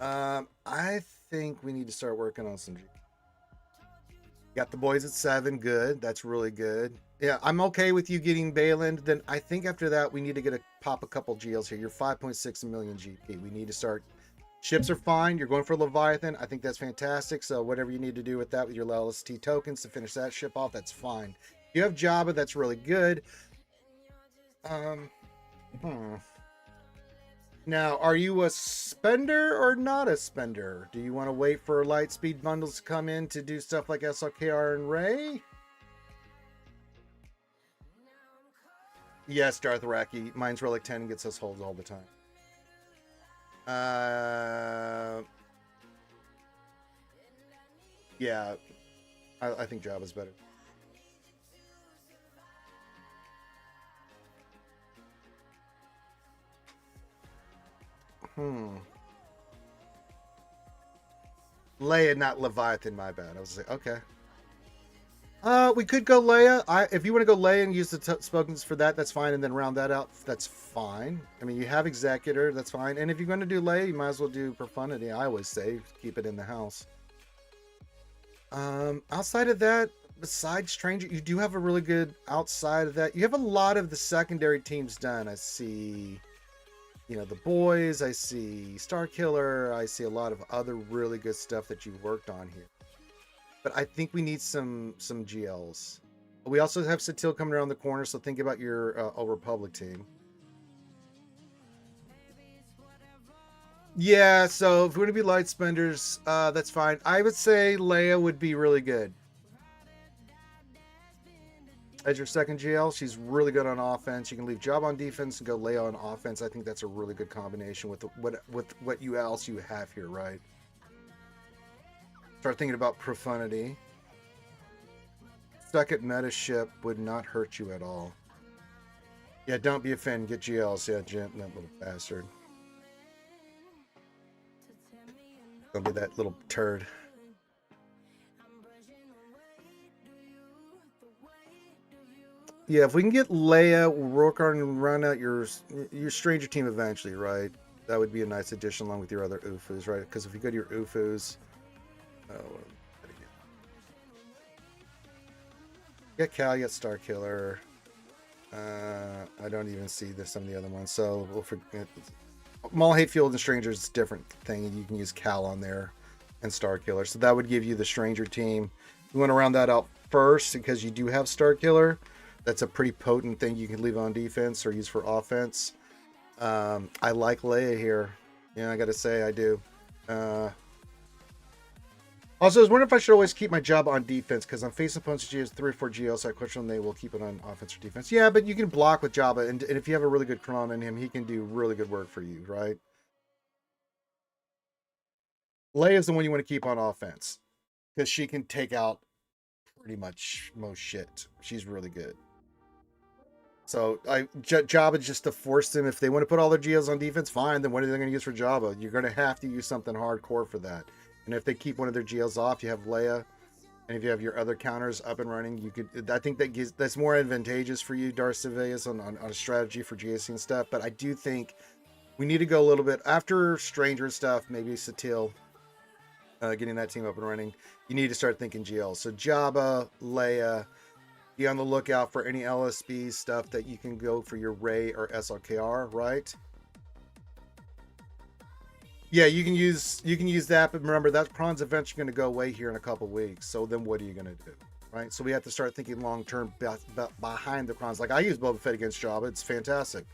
I think we need to start working on some. Got the boys at 7. Good. That's really good. Yeah, I'm okay with you getting Balin. Then I think after that, we need to pop a couple GLs here. You're 5.6 million GP. We need to start. Ships are fine. You're going for Leviathan. I think that's fantastic. So whatever you need to do with that, with your LST tokens to finish that ship off, that's fine. You have Jabba. That's really good. Now, are you a spender or not a spender? Do you want to wait for light speed bundles to come in to do stuff like SLKR and Rey? Yes, Darth Raki. Mine's Relic 10 and gets us holds all the time. Yeah, I think Jabba's better. Leia, not Leviathan, my bad. I was like, okay. We could go Leia. If you want to go Leia and use the spokens for that, that's fine. And then round that out, that's fine. I mean, you have Executor, that's fine. And if you're going to do Leia, you might as well do Profundity. I always say, keep it in the house. Outside of that, besides Stranger, you do have a really good outside of that. You have a lot of the secondary teams done. I see, you know, the boys. I see Starkiller. I see a lot of other really good stuff that you worked on here. But I think we need some GLs. We also have Satil coming around the corner, so think about your Old Republic team. Yeah, so if we're going to be light spenders, that's fine. I would say Leia would be really good. As your second GL, she's really good on offense. You can leave Job on defense and go Leia on offense. I think that's a really good combination with what else you have here, right? Start thinking about Profundity. Second meta ship would not hurt you at all. Yeah, don't be offended. Get GLs. Yeah, Jim, that little bastard. Don't be that little turd. Yeah, if we can get Leia, we'll work on and run out your Stranger team eventually, right? That would be a nice addition along with your other UFUs, right? Because if you go to your UFUs, get Cal, get Starkiller. I don't even see some of the other ones, so we'll forget. Maul, Hatefield, and Stranger is a different thing, and you can use Cal on there and Starkiller. So that would give you the Stranger team. You want to round that out first because you do have Starkiller. That's a pretty potent thing you can leave on defense or use for offense. I like Leia here. Yeah, I gotta say I do. Also, I was wondering if I should always keep my job on defense because I'm facing opponents who has 3 or 4 GLs, so I question they will keep it on offense or defense. Yeah, but you can block with Jabba, and if you have a really good Chron in him, he can do really good work for you, right? Leia's the one you want to keep on offense because she can take out pretty much most shit. She's really good. So Jabba just to force them. If they want to put all their GLs on defense, fine. Then what are they going to use for Jabba? You're going to have to use something hardcore for that. And if they keep one of their GLs off, you have Leia. And if you have your other counters up and running, you could. I think that's more advantageous for you, Darth Sidious, on a strategy for GAC and stuff. But I do think we need to go a little bit after Stranger stuff. Maybe Satil, getting that team up and running. You need to start thinking GL. So Jabba, Leia. Be on the lookout for any LSB stuff that you can go for your Rey or SLKR, right? Yeah, you can use that, but remember that Kron's eventually going to go away here in a couple weeks. So then what are you going to do, right? So we have to start thinking long term behind the Krons. Like I use Boba Fett against Jabba; it's fantastic,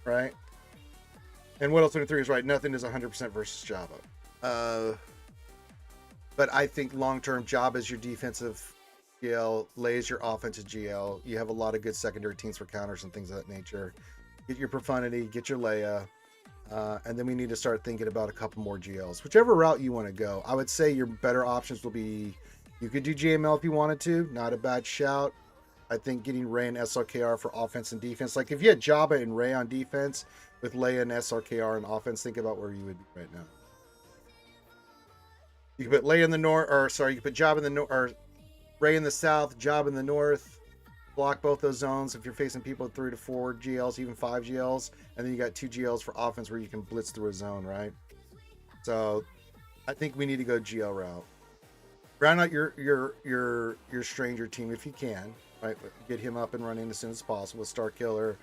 right? And what else 23 is right? Nothing is 100% versus Jabba. But I think long term, Jabba is your defensive GL, lays your offensive GL. You have a lot of good secondary teams for counters and things of that nature. Get your Profundity, get your Leia. And then we need to start thinking about a couple more GLs. Whichever route you want to go. I would say your better options will be, you could do GML if you wanted to. Not a bad shout. I think getting Rey and SRKR for offense and defense. Like if you had Jabba and Rey on defense with Leia and SRKR on offense, think about where you would be right now. You could put Leia in the north, or sorry, you could put Jabba in the north, or Rey in the south, Jabba in the north. Block both those zones if you're facing people with 3 to 4 GLs, even 5 GLs, and then you got 2 GLs for offense where you can blitz through a zone, right? So I think we need to go GL route. Round out your Stranger team if you can, right? Get him up and running as soon as possible. Star Killer,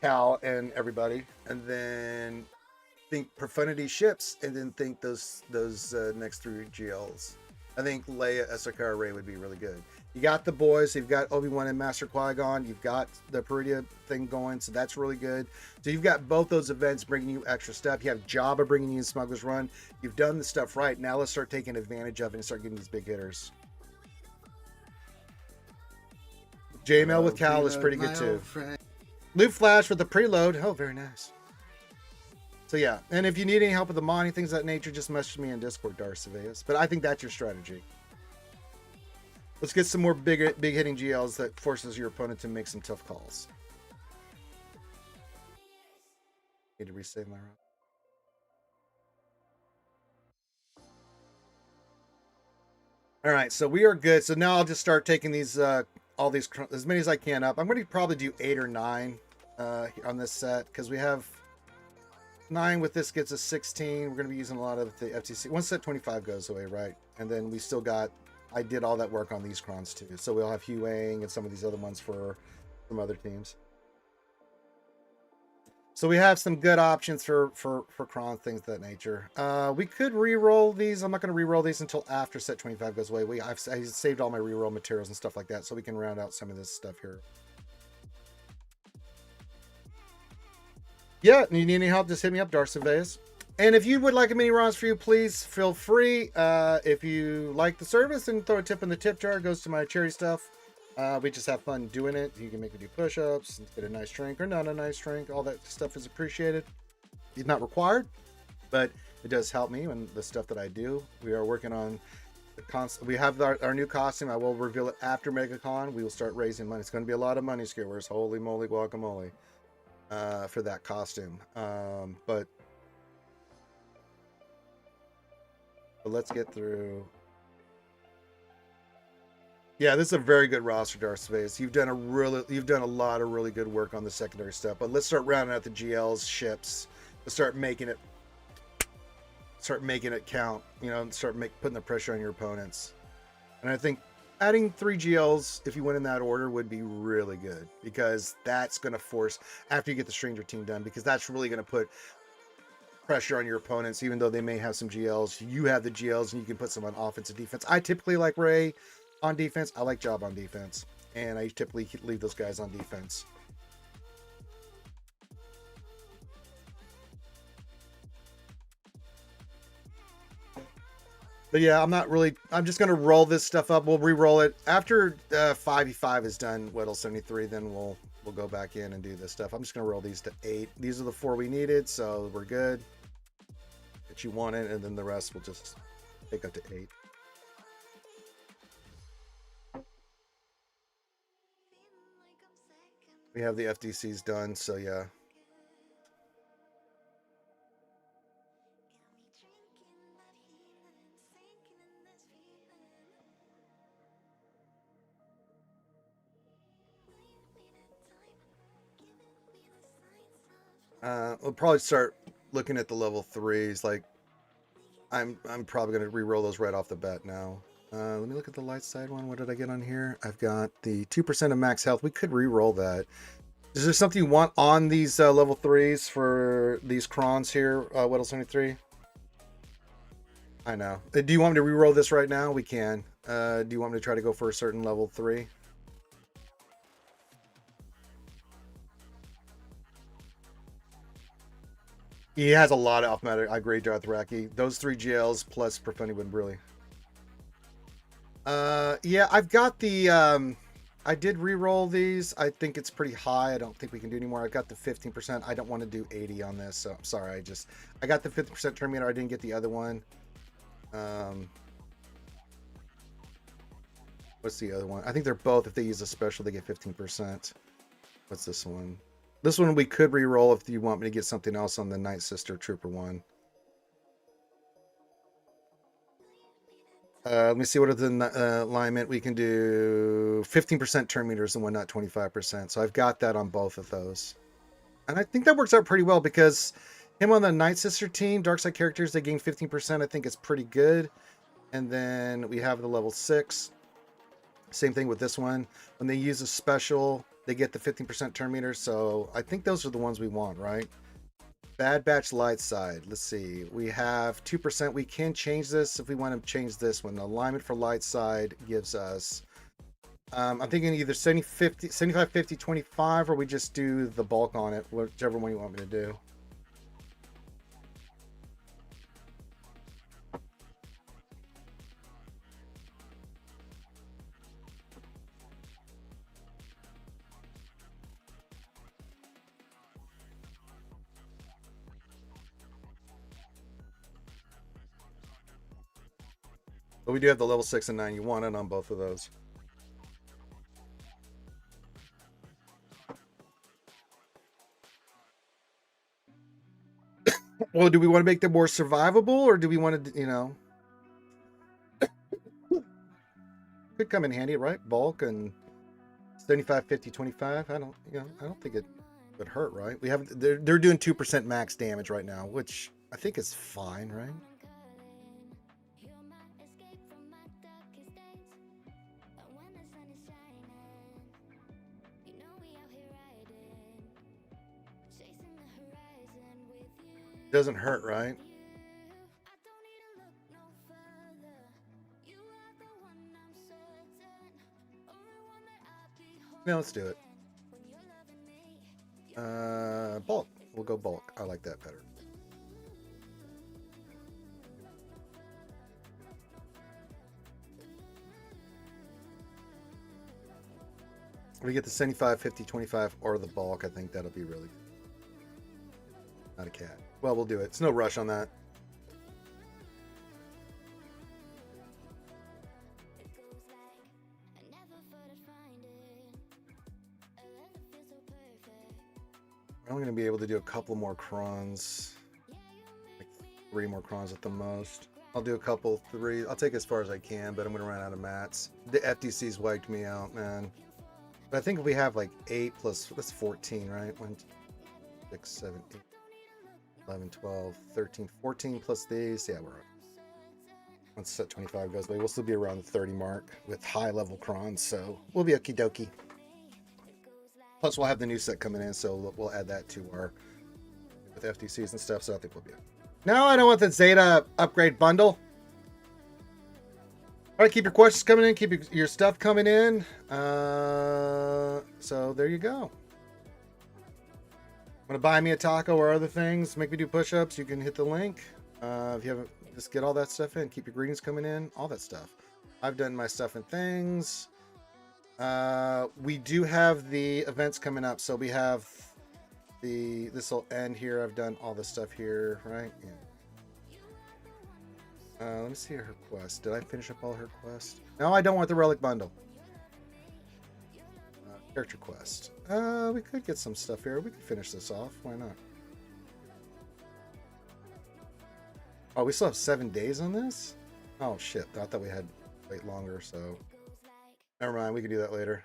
Cal, and everybody, and then think Profundity ships, and then think those next 3 GLs. I think Leia, SRK, Rey would be really good. You got the boys. You've got Obi-Wan and Master Qui-Gon. You've got the Peridia thing going, so that's really good. So you've got both those events bringing you extra stuff. You have Jabba bringing you in Smuggler's Run. You've done the stuff right. Now let's start taking advantage of it and start getting these big hitters. JML with Cal is pretty good too. Loot Flash with the preload. Oh, very nice. So yeah, and if you need any help with the modding, things of that nature, just message me in Discord, Darth Sidious. But I think that's your strategy. Let's get some more big hitting GLs that forces your opponent to make some tough calls. Need to resave my round. All right, so we are good. So now I'll just start taking these all these as many as I can up. I'm going to probably do 8 or 9 on this set because we have 9 with this gets us 16. We're going to be using a lot of the FTC. Once set 25 goes away, right? And then we still got, I did all that work on these crons too. So we'll have Hugh Wang and some of these other ones for some other teams. So we have some good options for cron, things of that nature. We could re-roll these. I'm not going to re-roll these until after set 25 goes away. I saved all my re-roll materials and stuff like that so we can round out some of this stuff here. Yeah, you need any help, just hit me up, Darth Sidious. And if you would like a mini runs for you, please feel free. If you like the service, and throw a tip in the tip jar. It goes to my charity stuff. We just have fun doing it. You can make me do push-ups, get a nice drink or not a nice drink. All that stuff is appreciated. It's not required, but it does help me and the stuff that I do. We are working on the we have our new costume. I will reveal it after MegaCon. We will start raising money. It's going to be a lot of money, skewers. Holy moly guacamole. For that costume. But let's get through. Yeah, this is a very good roster, Darth Sidious. You've done a lot of really good work on the secondary stuff. But let's start rounding out the GLs, ships. Let's start making it count. You know, start putting the pressure on your opponents. And I think adding 3 GLs, if you went in that order, would be really good. Because that's going to force, after you get the Stranger team done, because that's really going to put pressure on your opponents, even though they may have some GLs. You have the GLs, and you can put some on offense and defense. I typically like Rey on defense. I like Jabba on defense. And I typically leave those guys on defense. But yeah, I'm just gonna roll this stuff up. We'll re-roll it after 5v5 is done. Whittle 73, then we'll go back in and do this stuff. I'm just gonna roll these to 8. These are the 4 we needed, so we're good. That you wanted, and then the rest will just take up to 8. We have the FDCs done, so yeah. We'll probably start looking at the level 3s. Like, I'm probably gonna re-roll those right off the bat now. Let me look at the light side one. What did I get on here? I've got the 2% of max health. We could re-roll that. Is there something you want on these level 3s for these crons here, Whittle 73? I know. Do you want me to re-roll this right now? We can. Do you want me to try to go for a certain level 3? He has a lot of automatic grade Dothraki. Those 3 GLs plus Profundity would really. Yeah, I've got the I did re-roll these. I think it's pretty high. I don't think we can do anymore. I've got the 15%. I don't want to do 80 on this, so I'm sorry. I got the 50% turn meter. I didn't get the other one. What's the other one? I think they're both, if they use a special, they get 15%. What's this one? This one we could re-roll if you want me to get something else on the Night Sister Trooper one. Let me see what are the alignment. We can do 15% turn meters and one, not 25%. So I've got that on both of those. And I think that works out pretty well because him on the Night Sister team, Dark Side characters, they gain 15%. I think it's pretty good. And then we have the level 6. Same thing with this one. When they use a special, they get the 15% turn meter. So I think those are the ones we want, right? Bad Batch light side. Let's see. We have 2%. We can change this if we want to change this one. The alignment for light side gives us, I'm thinking either 75, 50, 25, or we just do the bulk on it, whichever one you want me to do. But we do have the level 6 and 9 you wanted on both of those. Well, do we want to make them more survivable, or do we want to, you know, could come in handy, right? Bulk and 75, 50, 25. I don't think it would hurt, right? They're doing 2% max damage right now, which I think is fine, right? Doesn't hurt, right? No, let's do it. Bulk. We'll go bulk. I like that better. We get the 75, 50, 25, or the bulk. I think that'll be really good. Not a cat. Well, we'll do it. It's no rush on that. I'm only going to be able to do a couple more crons. Like 3 more crons at the most. I'll do a couple, 3. I'll take as far as I can, but I'm going to run out of mats. The FTC's wiped me out, man. But I think if we have like 8 plus, that's 14, right? 1, 6, 7, 8, 11, 12, 13, 14 plus these. Yeah, we're up. Once set 25 goes away, we'll still be around the 30 mark with high level crons, so we'll be okie dokie. Plus, we'll have the new set coming in, so we'll add that to our with FTCs and stuff. So I think we'll be. Now I don't want the Zeta upgrade bundle. All right, keep your questions coming in. Keep your stuff coming in. So there you go. Want to buy me a taco or other things? Make me do push-ups? You can hit the link. If you haven't Just get all that stuff in. Keep your greetings coming in. All that stuff. I've done my stuff and things. We do have the events coming up. So we have this will end here. I've done all the stuff here, right? Yeah. Let me see her quest. Did I finish up all her quests? No, I don't want the relic bundle. Character quest. We could get some stuff here. We could finish this off. Why not? Oh, we still have 7 days on this? Oh, shit. I thought we had to wait longer, so... Never mind. We can do that later.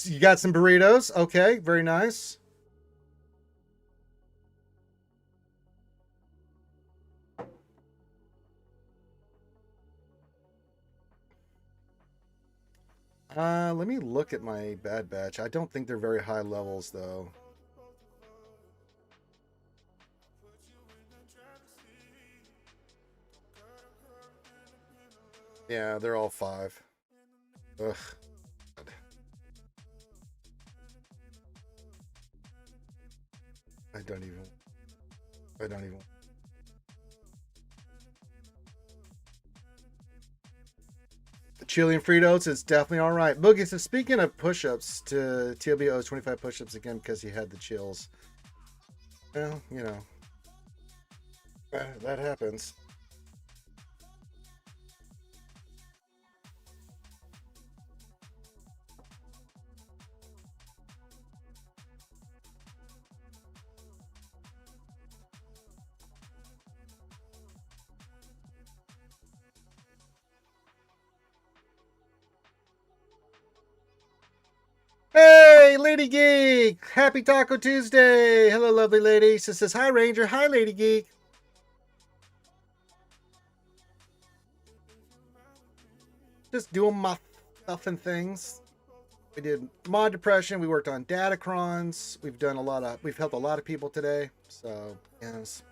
You got some burritos? Okay, very nice. Let me look at my Bad Batch. I don't think they're very high levels, though. Yeah, they're all 5. Ugh. I don't even. The chili and Fritos is definitely all right. Boogie, so speaking of push-ups, to TLB owes 25 push-ups again because he had the chills. Well, you know, that happens. Hey, Lady Geek! Happy Taco Tuesday! Hello, lovely lady. She says, hi, Ranger. Hi, Lady Geek. Just doing my stuff and things. We did mod depression. We worked on datacrons. We've helped a lot of people today. So, yes.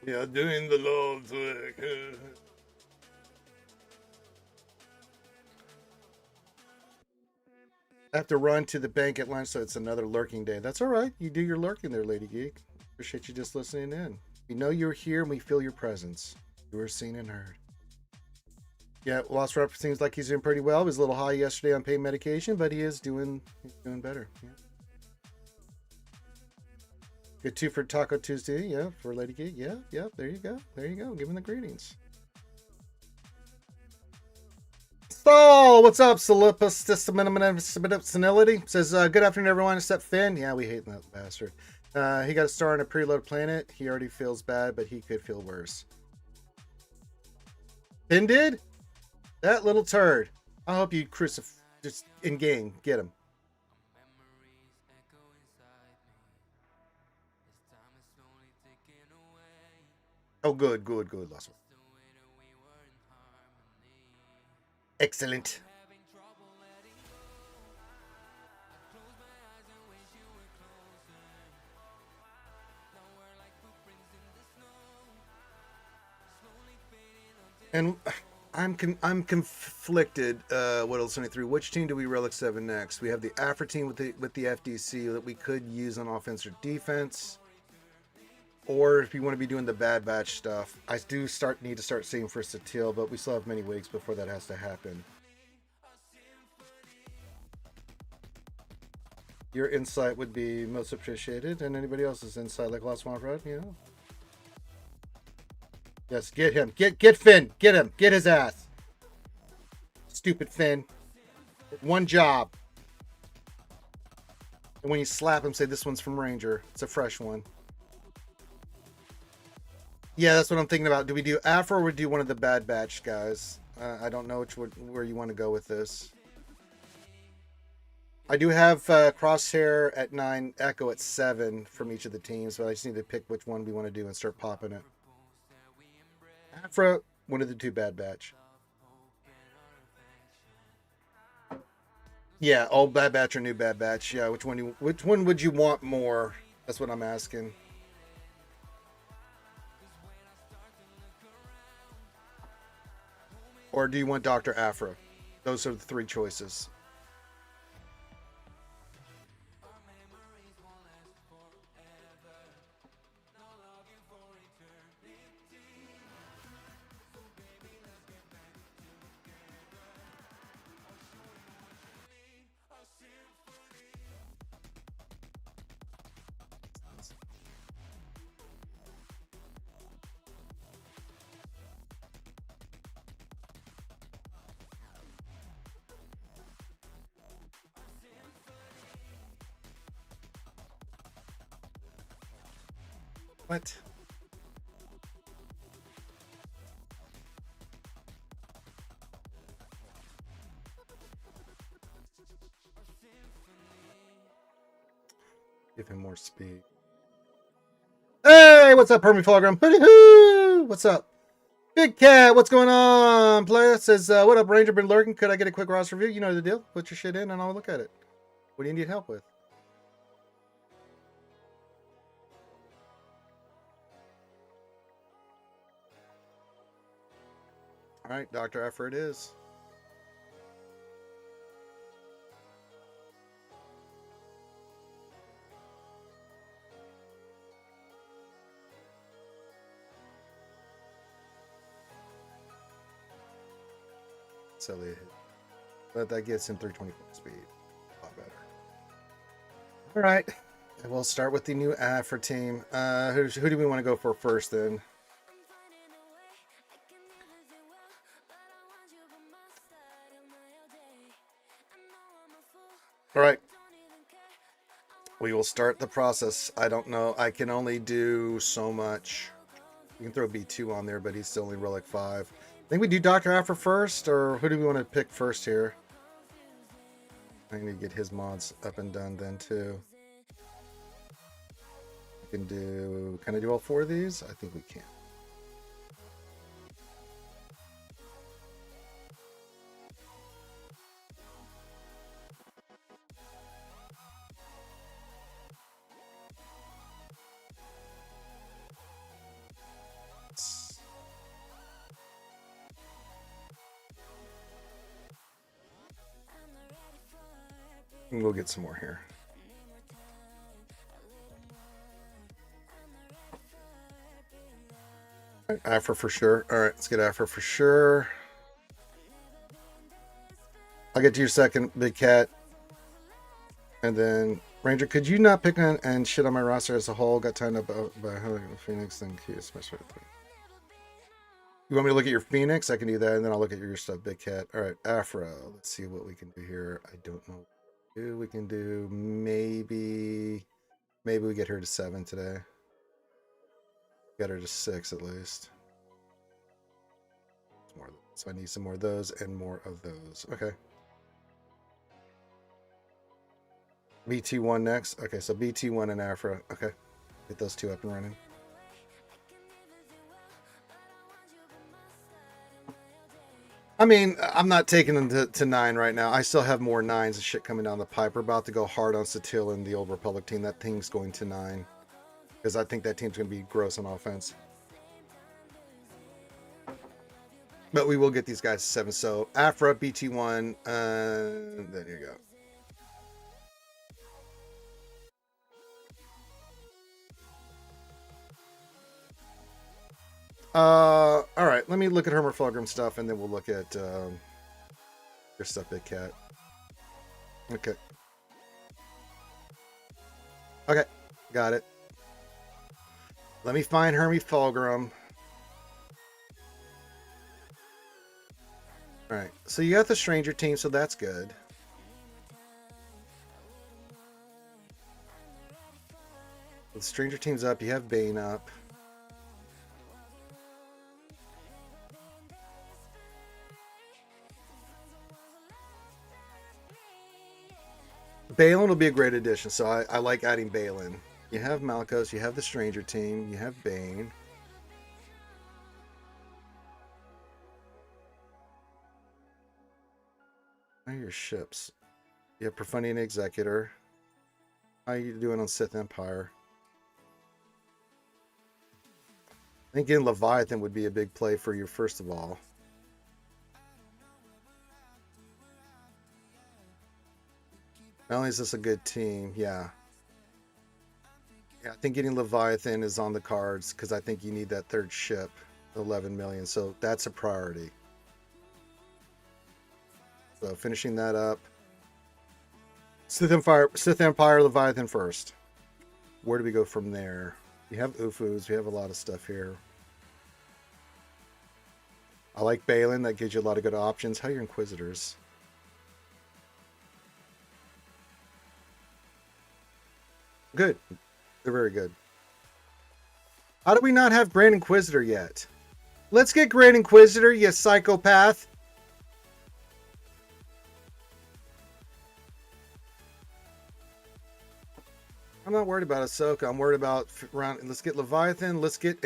Yeah, doing the Lord's work. I have to run to the bank at lunch, so it's another lurking day. That's all right. You do your lurking there, Lady Geek. Appreciate you just listening in. We know you're here and we feel your presence. You are seen and heard. Yeah, Lost Rapper seems like he's doing pretty well. He was a little high yesterday on pain medication, but he's doing better. Yeah. Good 2 for Taco Tuesday, yeah, for Lady Geek. Yeah, there you go. Give him the greetings. Saul, what's up, Solipus Senility? Says, good afternoon, everyone, except Finn. Yeah, we hate that bastard. He got a star on a preload planet. He already feels bad, but he could feel worse. Finn did? That little turd. I hope you just in game. Get him. Oh, good. Last one. Excellent. And I'm conflicted. What else? 23. Which team do we relic 7 next? We have the Afro team with the FDC that we could use on offense or defense. Or if you want to be doing the Bad Batch stuff, I do need to start seeing for Satil, but we still have many weeks before that has to happen. Your insight would be most appreciated, and anybody else's insight, like Lost One Red, you know. Yes, get him. Get Finn. Get him. Get his ass. Stupid Finn. One job. And when you slap him, say this one's from Ranger. It's a fresh one. Yeah, that's what I'm thinking about. Do we do Afro or do one of the Bad Batch guys? I don't know where you want to go with this. I do have Crosshair at 9, Echo at 7 from each of the teams, but I just need to pick which one we want to do and start popping it. Afro, one of the 2 Bad Batch. Yeah, old Bad Batch or new Bad Batch. Yeah, which one would you want more? That's what I'm asking. Or do you want Dr. Afro? Those are the 3 choices. What? Give him more speed. Hey, what's up, Hermie Fulgrim? What's up? Big Cat, what's going on? Player says, what up, Ranger? Been lurking. Could I get a quick roster review? You know the deal. Put your shit in and I'll look at it. What do you need help with? All right, Dr. Effer it is. Silly. But that gets him 324 speed. A lot better. All right. We'll start with the new Afra team. Who do we want to go for first then? All right. We will start the process. I don't know. I can only do so much. You can throw B2 on there, but he's still only Relic 5. I think we do Dr. Afra first, or who do we want to pick first here? I need to get his mods up and done then too. Can I do all 4 of these? I think we can. We'll get some more here. All right, Afra for sure. All right, let's get Afra for sure. I'll get to your second, Big Cat. And then, Ranger, could you not pick on and shit on my roster as a whole? Got tied up by Phoenix and Key, especially. You want me to look at your Phoenix? I can do that, and then I'll look at your stuff, Big Cat. All right, Afra. Let's see what we can do here. I don't know. We can do maybe we get her to 7 today. Get her to 6 at least. More, so I need some more of those and more of those. Okay. BT1 next. Okay, so BT1 and Afra. Okay. Get those 2 up and running. I mean, I'm not taking them to 9 right now. I still have more 9s and shit coming down the pipe. We're about to go hard on Satil and the Old Republic team. That team's going to 9. Because I think that team's going to be gross on offense. But we will get these guys to 7. So, Afra, BT1, there you go. All right, let me look at Hermer Fulgrim stuff, and then we'll look at your stuff, Big Cat. Okay. Okay, got it. Let me find Hermie Fulgrim. All right, so you got the Stranger team, so that's good. The Stranger team's up. You have Bane up. Balin will be a great addition, so I like adding Balin. You have Malkos, you have the Stranger team, you have Bane. What are your ships? You have Profundian Executor. How are you doing on Sith Empire? I think getting Leviathan would be a big play for you, first of all. Not only is this a good team, yeah. I think getting Leviathan is on the cards because I think you need that 3rd ship, 11 million. So that's a priority. So finishing that up. Sith Empire, Leviathan first. Where do we go from there? We have Ufus. We have a lot of stuff here. I like Balin. That gives you a lot of good options. How are your Inquisitors? Good. They're very good. How do we not have Grand Inquisitor yet? Let's get Grand Inquisitor, you psychopath. I'm not worried about Ahsoka. I'm worried about let's get Leviathan. Let's get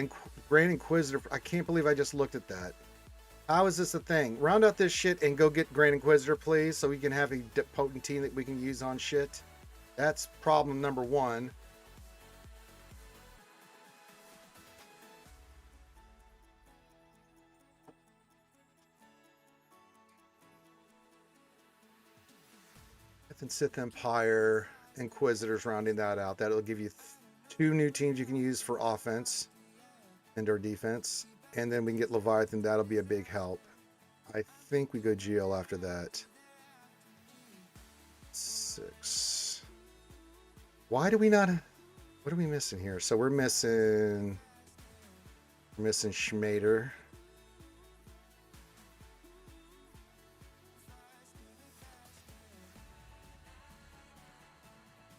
Grand Inquisitor. I can't believe I just looked at that. How is this a thing? Round out this shit and go get Grand Inquisitor, please, so we can have a potent team that we can use on shit. That's problem number one. And Sith Empire, Inquisitors rounding that out. That'll give you two new teams you can use for offense and or defense. And then we can get Leviathan. That'll be a big help. I think we go GL after that. 6. Why do we not... What are we missing here? So we're missing Schmader.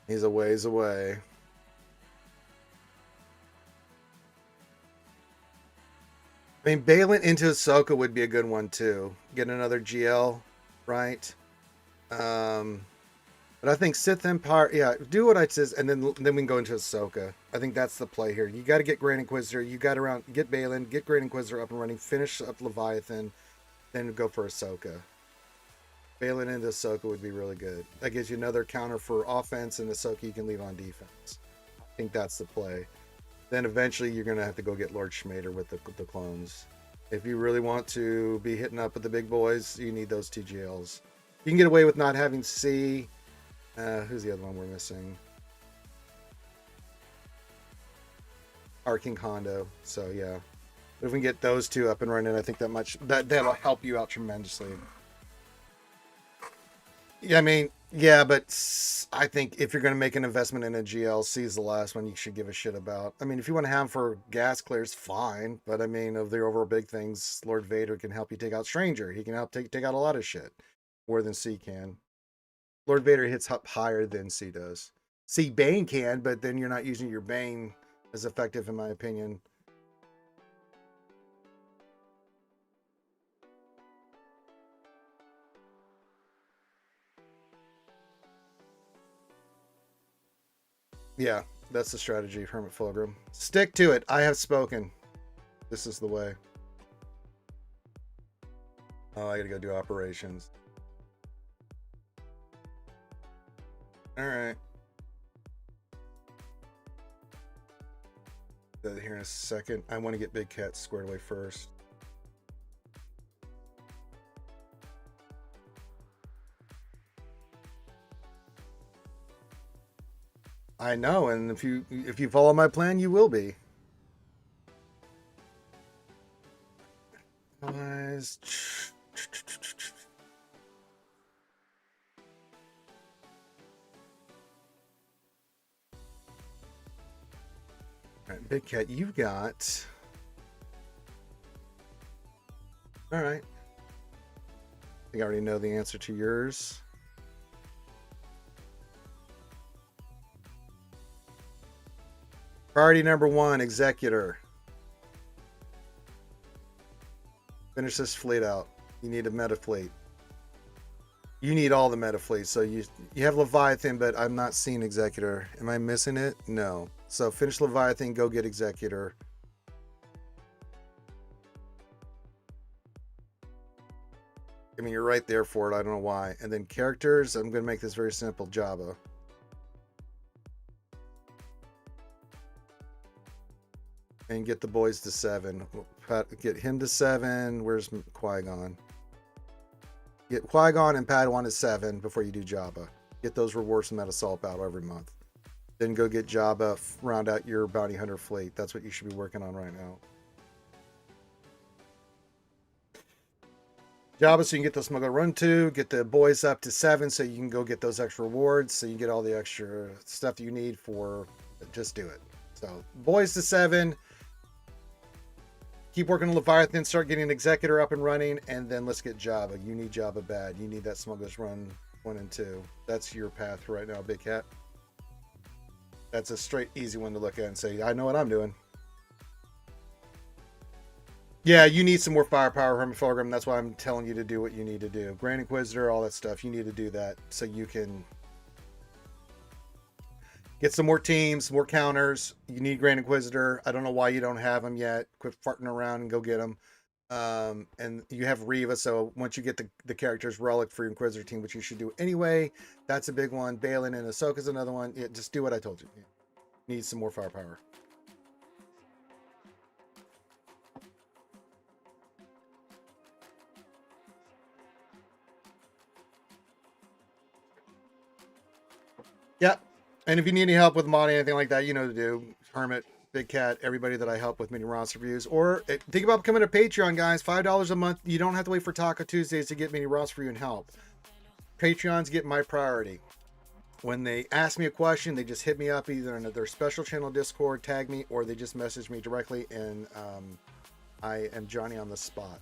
He's a ways away. I mean, Balin into Ahsoka would be a good one too. Get another GL, right? But I think Sith Empire, yeah, do what I says, and then we can go into Ahsoka. I think that's the play here. You got to get Grand Inquisitor. You got to get Balin, get Grand Inquisitor up and running, finish up Leviathan, then go for Ahsoka. Balin into Ahsoka would be really good. That gives you another counter for offense, and Ahsoka you can leave on defense. I think that's the play. Then eventually you're going to have to go get Lord Schmader with the clones. If you really want to be hitting up with the big boys, you need those TGLs. You can get away with not having C. Who's the other one we're missing? Our King Hondo. So yeah, if we can get those two up and running, I think that'll help you out tremendously. Yeah, I mean, yeah, but I think if you're going to make an investment in a GL, C is the last one you should give a shit about. I mean, if you want to have them for gas clears, fine. But I mean, of the overall big things, Lord Vader can help you take out Stranger. He can help take out a lot of shit more than C can. Lord Vader hits up higher than C does. C Bane can, but then you're not using your Bane as effective, in my opinion. Yeah, that's the strategy, Hermit Fulgrim. Stick to it. I have spoken. This is the way. Oh, I gotta go do operations. All right. Here in a second. I want to get Big Cat squared away first. I know, and if you follow my plan, you will be. Guys. All right, Big Cat, you've got. All right. I think I already know the answer to yours. Priority number 1, Executor. Finish this fleet out. You need a meta fleet. You need all the meta fleets. So you have Leviathan, but I'm not seeing Executor. Am I missing it? No. So finish Leviathan, go get Executor. I mean, you're right there for it. I don't know why. And then characters, I'm going to make this very simple. Jabba. And get the boys to 7. Get him to 7. Where's Qui-Gon? Get Qui-Gon and Padawan to 7 before you do Jabba. Get those rewards from that assault battle every month. Then go get Jabba, round out your bounty hunter fleet. That's what you should be working on right now. Jabba, so you can get those Smuggler Run 2, get the boys up to 7 so you can go get those extra rewards, so you get all the extra stuff that you need for, just do it. So boys to 7. Keep working on Leviathan, start getting Executor up and running, and then let's get Jabba. You need Jabba bad. You need that Smuggler's Run 1 and 2. That's your path right now, Big Cat. That's a straight, easy one to look at and say, I know what I'm doing. Yeah, you need some more firepower, Hermit Fulgrim. That's why I'm telling you to do what you need to do. Grand Inquisitor, all that stuff. You need to do that so you can get some more teams, more counters. You need Grand Inquisitor. I don't know why you don't have them yet. Quit farting around and go get them. And you have Riva, so once you get the character's relic for your Inquisitor team, which you should do anyway, that's a big one. Balin and Ahsoka's another one. Yeah, just do what I told you. Need some more firepower. Yep. And if you need any help with modding, anything like that, you know what to do. Hermit, Big Cat, everybody that I help with mini roster reviews. Or think about becoming a Patreon, guys. $5 a month. You don't have to wait for Taco Tuesdays to get mini roster review and help. Patreons get my priority. When they ask me a question, they just hit me up either in their special channel Discord, tag me, or they just message me directly, and I am Johnny on the spot.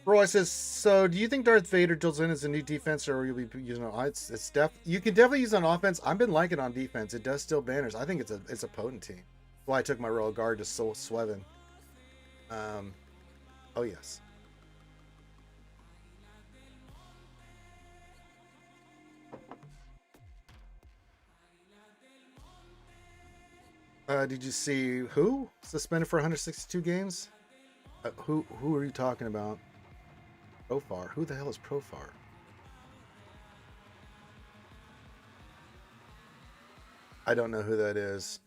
Roy says, so do you think Darth Vader drills in as a new defense, or will you be using it? It's you can definitely use it on offense. I've been liking it on defense. It does steal banners. I think it's a potent team. That's why I took my Royal Guard to Swevin. Oh yes. Did you see who suspended for 162 games? Who are you talking about? Profar. Who the hell is Profar? I don't know who that is.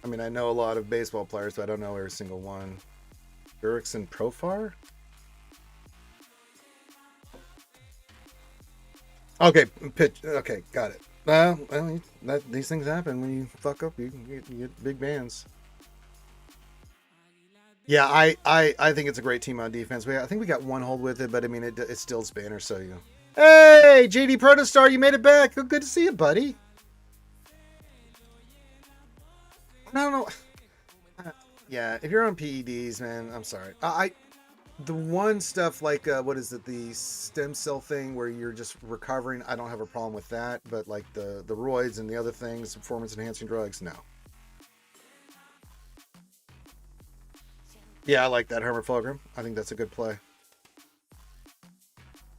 I mean, I know a lot of baseball players, but I don't know every single one. Erickson Profar? Okay, pitch. Okay, got it. Well, these things happen when you fuck up. You get big bans. Yeah, I think it's a great team on defense. I think we got one hold with it, but I mean, it still banner. So you. Hey, JD Protostar, you made it back. Good to see you, buddy. I don't know. Yeah, if you're on PEDs, man, I'm sorry. The one stuff like what is it, the stem cell thing where you're just recovering, I don't have a problem with that, but like the roids and the other things, performance enhancing drugs, no. Yeah, I like that, Hermit Fulgrim. I think that's a good play.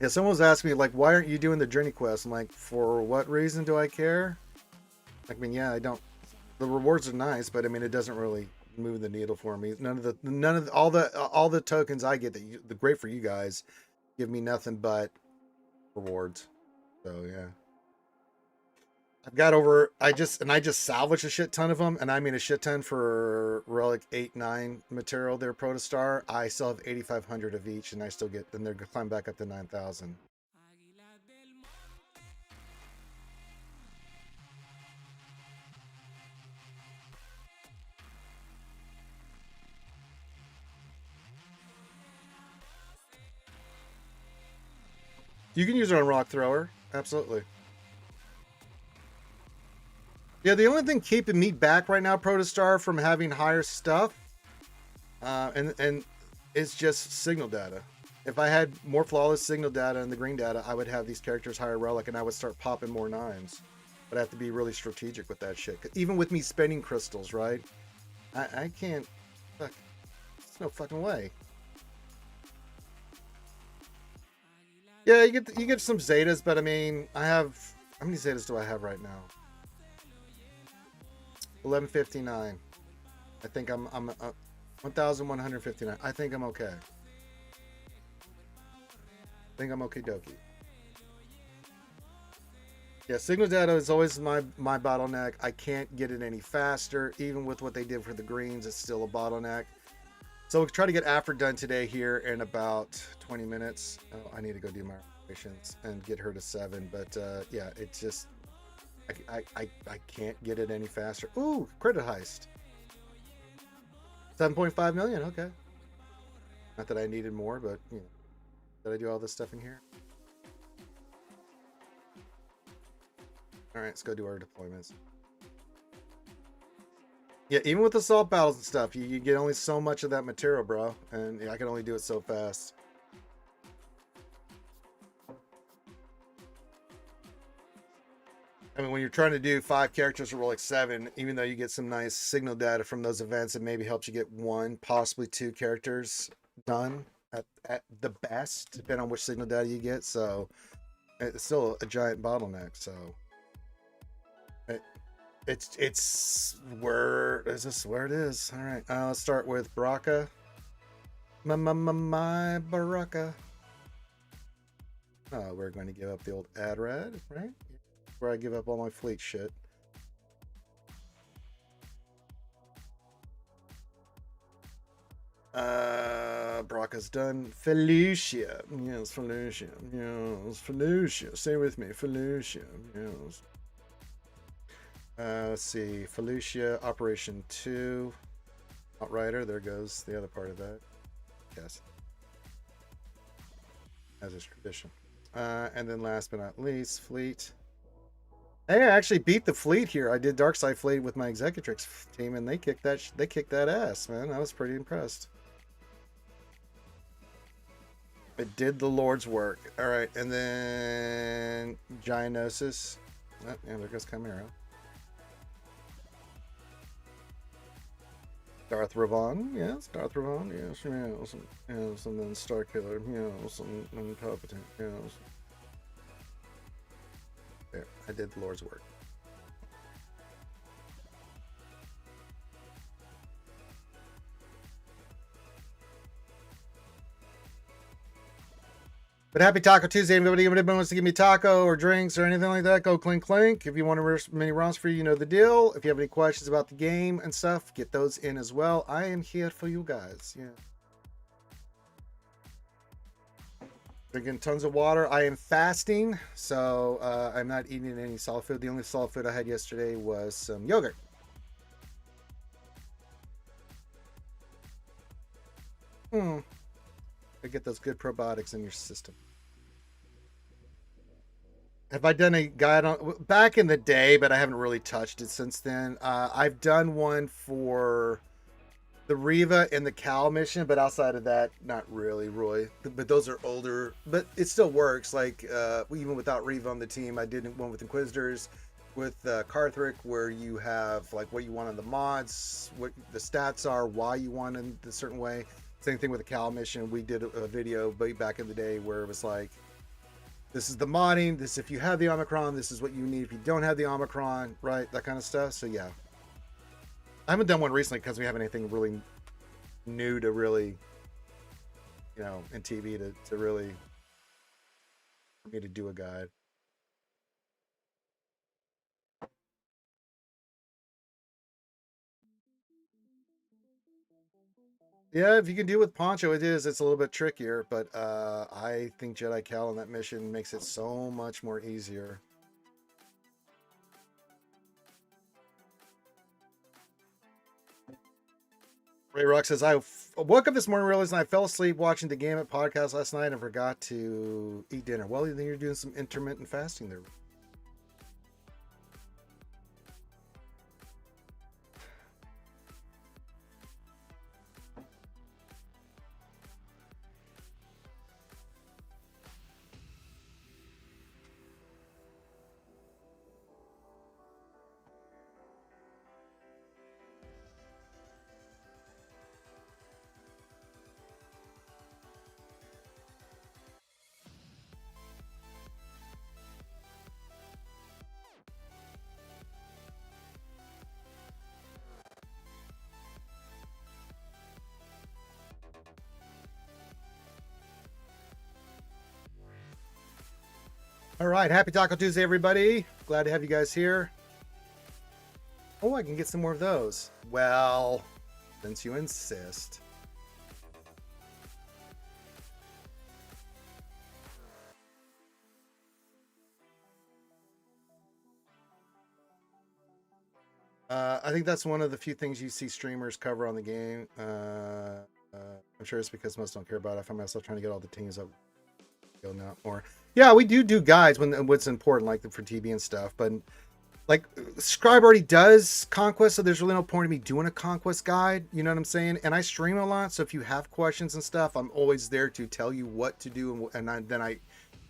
Yeah, someone was asking me like, why aren't you doing the journey quest? I'm like, for what reason do I care? I mean, yeah, I don't. The rewards are nice, but I mean, it doesn't really move the needle for me. All the tokens I get the great for you guys give me nothing but rewards. So yeah, I just salvaged a shit ton of them, and I mean a shit ton for relic 8-9 material. Their Protostar, I still have 8,500 of each, and I still get. Then they're gonna climb back up to 9,000. You can use it on Rock Thrower, absolutely. Yeah, the only thing keeping me back right now, Protostar, from having higher stuff, and it's just signal data. If I had more flawless signal data and the green data, I would have these characters higher relic, and I would start popping more 9s. But I have to be really strategic with that shit. Even with me spending crystals, right? I can't. Fuck. There's no fucking way. Yeah, you get some Zetas, but I mean, I have. How many Zetas do I have right now? 1159. I think I'm 1159. I think I'm okay. I think I'm okay dokie. Yeah, signal data is always my bottleneck. I can't get it any faster. Even with what they did for the greens, it's still a bottleneck. So we'll try to get Afra done today here in about 20 minutes. Oh, I need to go do my operations and get her to 7. But yeah, it's just I can't get it any faster. Ooh, credit heist. 7.5 million. Okay. Not that I needed more, but you know, did I do all this stuff in here? All right, let's go do our deployments. Yeah, even with assault battles and stuff, you get only so much of that material, bro. And yeah, I can only do it so fast. I mean, when you're trying to do 5 characters or roll like 7, even though you get some nice signal data from those events, it maybe helps you get 1, possibly 2 characters done at the best, depending on which signal data you get. So it's still a giant bottleneck. So it's where is this? Where it is? All right, let's start with Baraka. My Baraka. Oh, we're going to give up the old Adrad, right? Where I give up all my fleet shit. Baraka's done. Felucia. Yes, Felucia. Yes, Felucia. Stay with me. Felucia. Yes. Let's see. Felucia, Operation 2. Outrider. There goes the other part of that. Yes. As is tradition. And then last but not least, Fleet. Hey, I actually beat the Fleet here. I did Darkside Fleet with my Executrix team, and they kicked that ass, man. I was pretty impressed. It did the Lord's work. All right, and then Gianosis. Oh, yeah, there goes Chimera. Darth Revan, yes. Darth Revan, yes. Yes, and then Starkiller, yes. And Palpatine, yes. There, I did the Lord's work. But happy Taco Tuesday, everybody. If anybody wants to give me taco or drinks or anything like that, go clink clink. If you want to mini rounds for you know the deal. If you have any questions about the game and stuff, get those in as well. I am here for you guys. Yeah. Drinking tons of water. I am fasting, so I'm not eating any solid food. The only solid food I had yesterday was some yogurt. To get those good probiotics in your system. Have I done a guide on back in the day, but I haven't really touched it since then. I've done one for the Riva and the Cal mission, but outside of that, not really, Roy. But those are older, but it still works. Like even without Riva on the team, I did one with Inquisitors, with Karthric, where you have like what you want on the mods, what the stats are, why you want in a certain way. Same thing with the Cal mission. We did a video back in the day where it was like, this is the modding. This, if you have the Omicron, this is what you need. If you don't have the Omicron, right? That kind of stuff. So yeah, I haven't done one recently because we haven't anything really new to really, you know, in TV to really for me to do a guide. Yeah, if you can do it with Poncho, it is. It's a little bit trickier, but I think Jedi Cal on that mission makes it so much more easier. Ray Rock says, I woke up this morning realizing I fell asleep watching the Gamut podcast last night and forgot to eat dinner. Well, then you're doing some intermittent fasting there. All right, happy Taco Tuesday, everybody. Glad to have you guys here. Oh, I can get some more of those. Well, since you insist. I think that's one of the few things you see streamers cover on the game. I'm sure it's because most don't care about it. I find myself trying to get all the teams up. Go now more. Yeah, we do guides when what's important, like for TB and stuff. But like Scribe already does Conquest, so there's really no point in me doing a Conquest guide. You know what I'm saying? And I stream a lot, so if you have questions and stuff, I'm always there to tell you what to do, and then I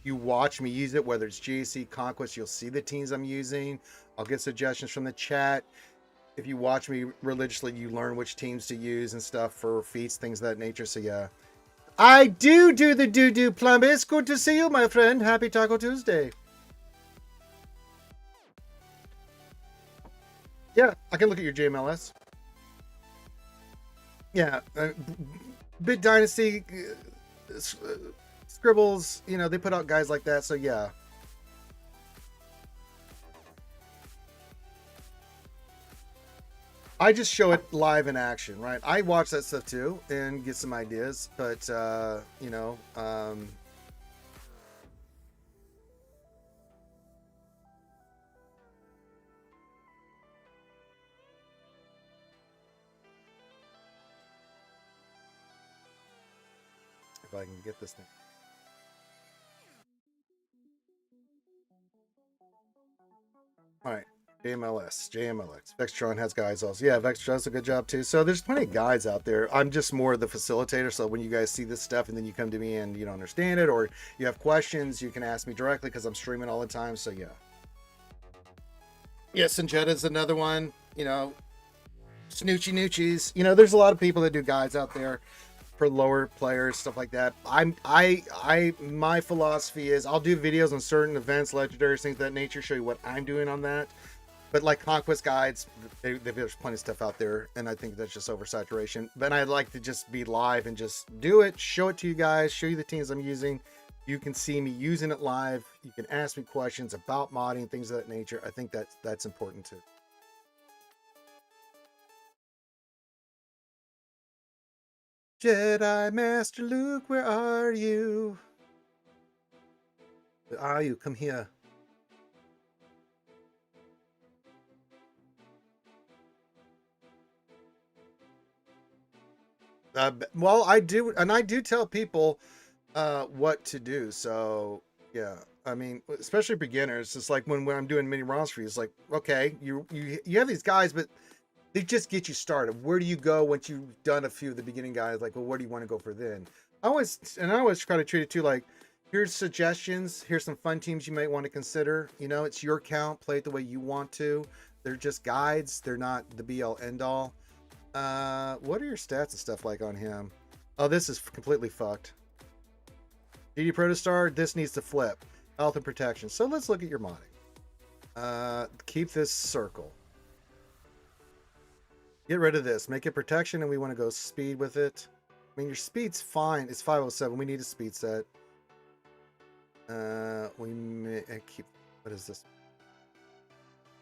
you watch me use it, whether it's GAC, Conquest, you'll see the teams I'm using. I'll get suggestions from the chat. If you watch me religiously, you learn which teams to use and stuff for feats, things of that nature. So yeah, I do the do plum. It's good to see you, my friend. Happy Taco Tuesday. Yeah, I can look at your JMLS. Yeah, Bit Dynasty, Scribbles, you know, they put out guys like that. So yeah. I just show it live in action, right? I watch that stuff too and get some ideas, but you know, if I can get this thing. All right. JMLX. Vextron has guides also. Yeah, Vextron does a good job too. So there's plenty of guides out there. I'm just more the facilitator. So when you guys see this stuff and then you come to me and you don't understand it or you have questions, you can ask me directly because I'm streaming all the time. So yeah. Yeah, Sinjetta's another one. You know, Snoochie Noochies. You know, there's a lot of people that do guides out there for lower players, stuff like that. My philosophy is I'll do videos on certain events, legendaries, things of that nature, show you what I'm doing on that. But like Conquest guides, there's plenty of stuff out there, and I think that's just oversaturation. But I'd like to just be live and just do it, show it to you guys, show you the teams I'm using. You can see me using it live. You can ask me questions about modding, things of that nature. I think that's important too. Jedi Master Luke, where are you? Where are you? Come here. Well, I do, and I do tell people what to do. So yeah, I mean, especially beginners. It's like when I'm doing mini roster, it's like, okay, you have these guys, but they just get you started. Where do you go once you've done a few of the beginning guys? Like, well, where do you want to go for then? I always try to treat it too like, here's suggestions. Here's some fun teams you might want to consider. You know, it's your count. Play it the way you want to. They're just guides. They're not the be all end all. What are your stats and stuff like on him? Oh, this is completely fucked. GD Protostar, this needs to flip. Health and protection. So let's look at your modding. Keep this circle. Get rid of this. Make it protection, and we want to go speed with it. I mean, your speed's fine. It's 507. We need a speed set. We may keep... What is this?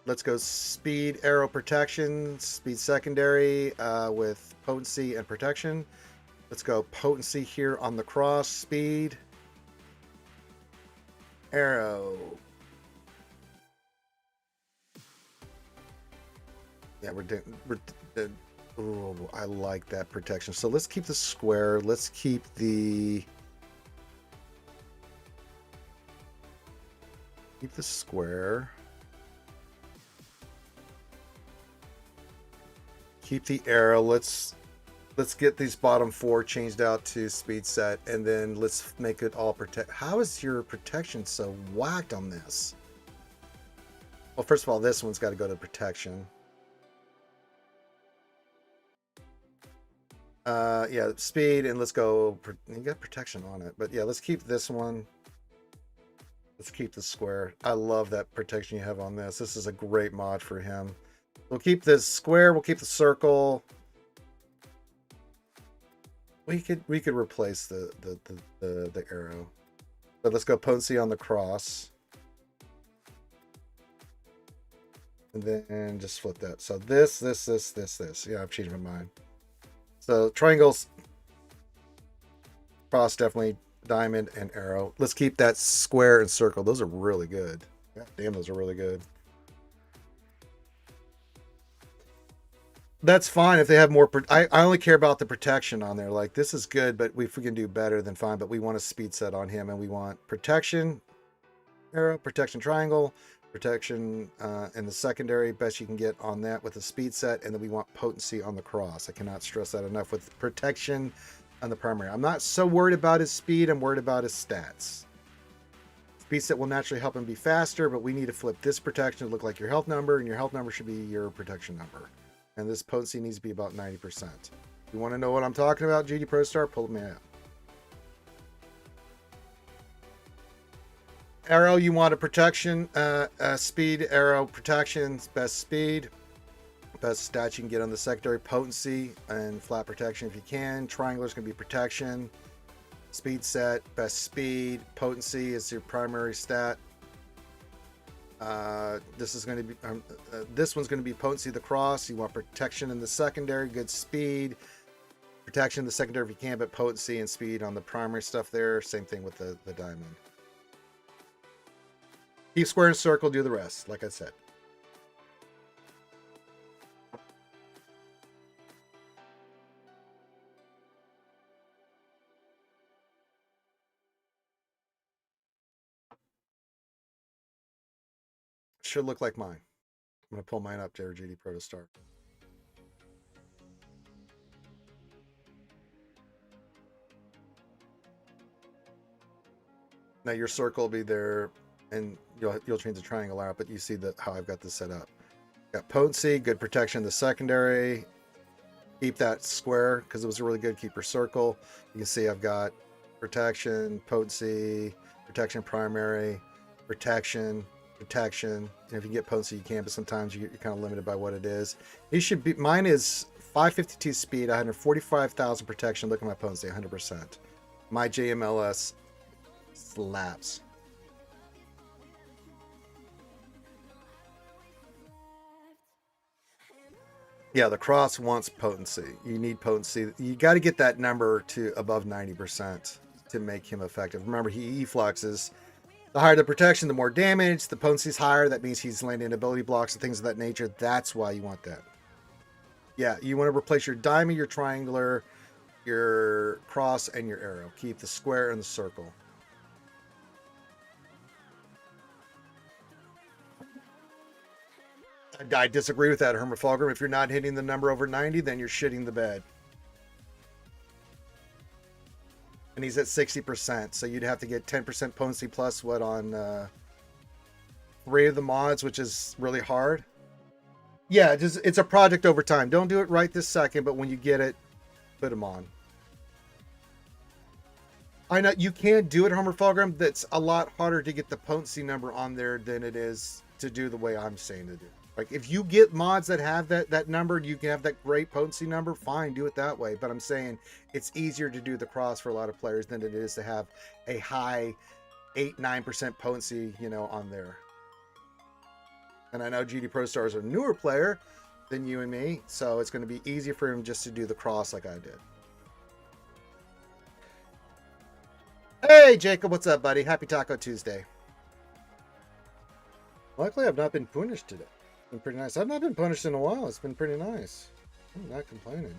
Let's go speed, arrow, protection, speed secondary with potency and protection. Let's go potency here on the cross, speed, arrow. Yeah, we're doing. Oh, I like that protection. So let's keep the square. Let's keep the. Keep the square. Keep the arrow. Let's get these bottom four changed out to speed set, and then let's make it all protect. How is your protection so whacked on this? Well, first of all, this one's got to go to protection. Yeah, speed, and let's go. You got protection on it, but yeah, let's keep this one. Let's keep the square. I love that protection you have on this. This is a great mod for him. We'll keep this square. We'll keep the circle. We could replace the arrow. But let's go potency on the cross. And then just flip that. So this. Yeah, I've changed my mind. So triangles, cross, definitely diamond and arrow. Let's keep that square and circle. Those are really good. God damn, those are really good. That's fine if they have more. I only care about the protection on there. Like, this is good, but if we can do better, then fine. But we want a speed set on him, and we want protection arrow, protection triangle, protection in the secondary, best you can get on that with a speed set, and then we want potency on the cross. I cannot stress that enough with protection on the primary. I'm not so worried about his speed. I'm worried about his stats. Speed set will naturally help him be faster, but we need to flip this protection to look like your health number, and your health number should be your protection number. And this potency needs to be about 90%. You want to know what I'm talking about, GD Pro Star? Pull me up. Arrow, you want a protection, speed, arrow, protection, best speed. Best stats you can get on the secondary, potency and flat protection if you can. Triangular is going to be protection. Speed set, best speed. Potency is your primary stat. This is going to be this one's going to be potency of the cross. You want protection in the secondary, good speed. Protection in the secondary if you can, but potency and speed on the primary stuff there. Same thing with the diamond. Keep square and circle, do the rest, like I said. Should look like mine. I'm going to pull mine up there, GD Pro to start. Now your circle will be there, and you'll change the triangle out, but you see how I've got this set up. Got potency, good protection in the secondary. Keep that square because it was really good. Keep your circle. You can see I've got protection, potency, protection primary, protection. And if you get potency, you can, but sometimes you're kind of limited by what it is. It should be, mine is 552 speed, 145,000 protection. Look at my potency, 100%. My JMLS slaps. Yeah, the cross wants potency. You need potency. You got to get that number to above 90% to make him effective. Remember, he E-fluxes. The higher the protection, the more damage. The potency's higher. That means he's landing ability blocks and things of that nature. That's why you want that. Yeah, you want to replace your diamond, your triangular, your cross, and your arrow. Keep the square and the circle. I disagree with that, Hermafulgrim. If you're not hitting the number over 90, then you're shitting the bed. And he's at 60%, so you'd have to get 10% potency plus what on 3 of the mods, which is really hard. Yeah, it's a project over time. Don't do it right this second, but when you get it, put them on. I know you can do it, Hermafulgrim. That's a lot harder to get the potency number on there than it is to do the way I'm saying to do. Like, if you get mods that have that number, you can have that great potency number, fine, do it that way. But I'm saying it's easier to do the cross for a lot of players than it is to have a high 8-9% potency, on there. And I know GD Pro Star is a newer player than you and me, so it's going to be easier for him just to do the cross like I did. Hey, Jacob, what's up, buddy? Happy Taco Tuesday. Luckily, I've not been punished today. Been pretty nice. I've not been punished in a while. It's been pretty nice. I'm not complaining.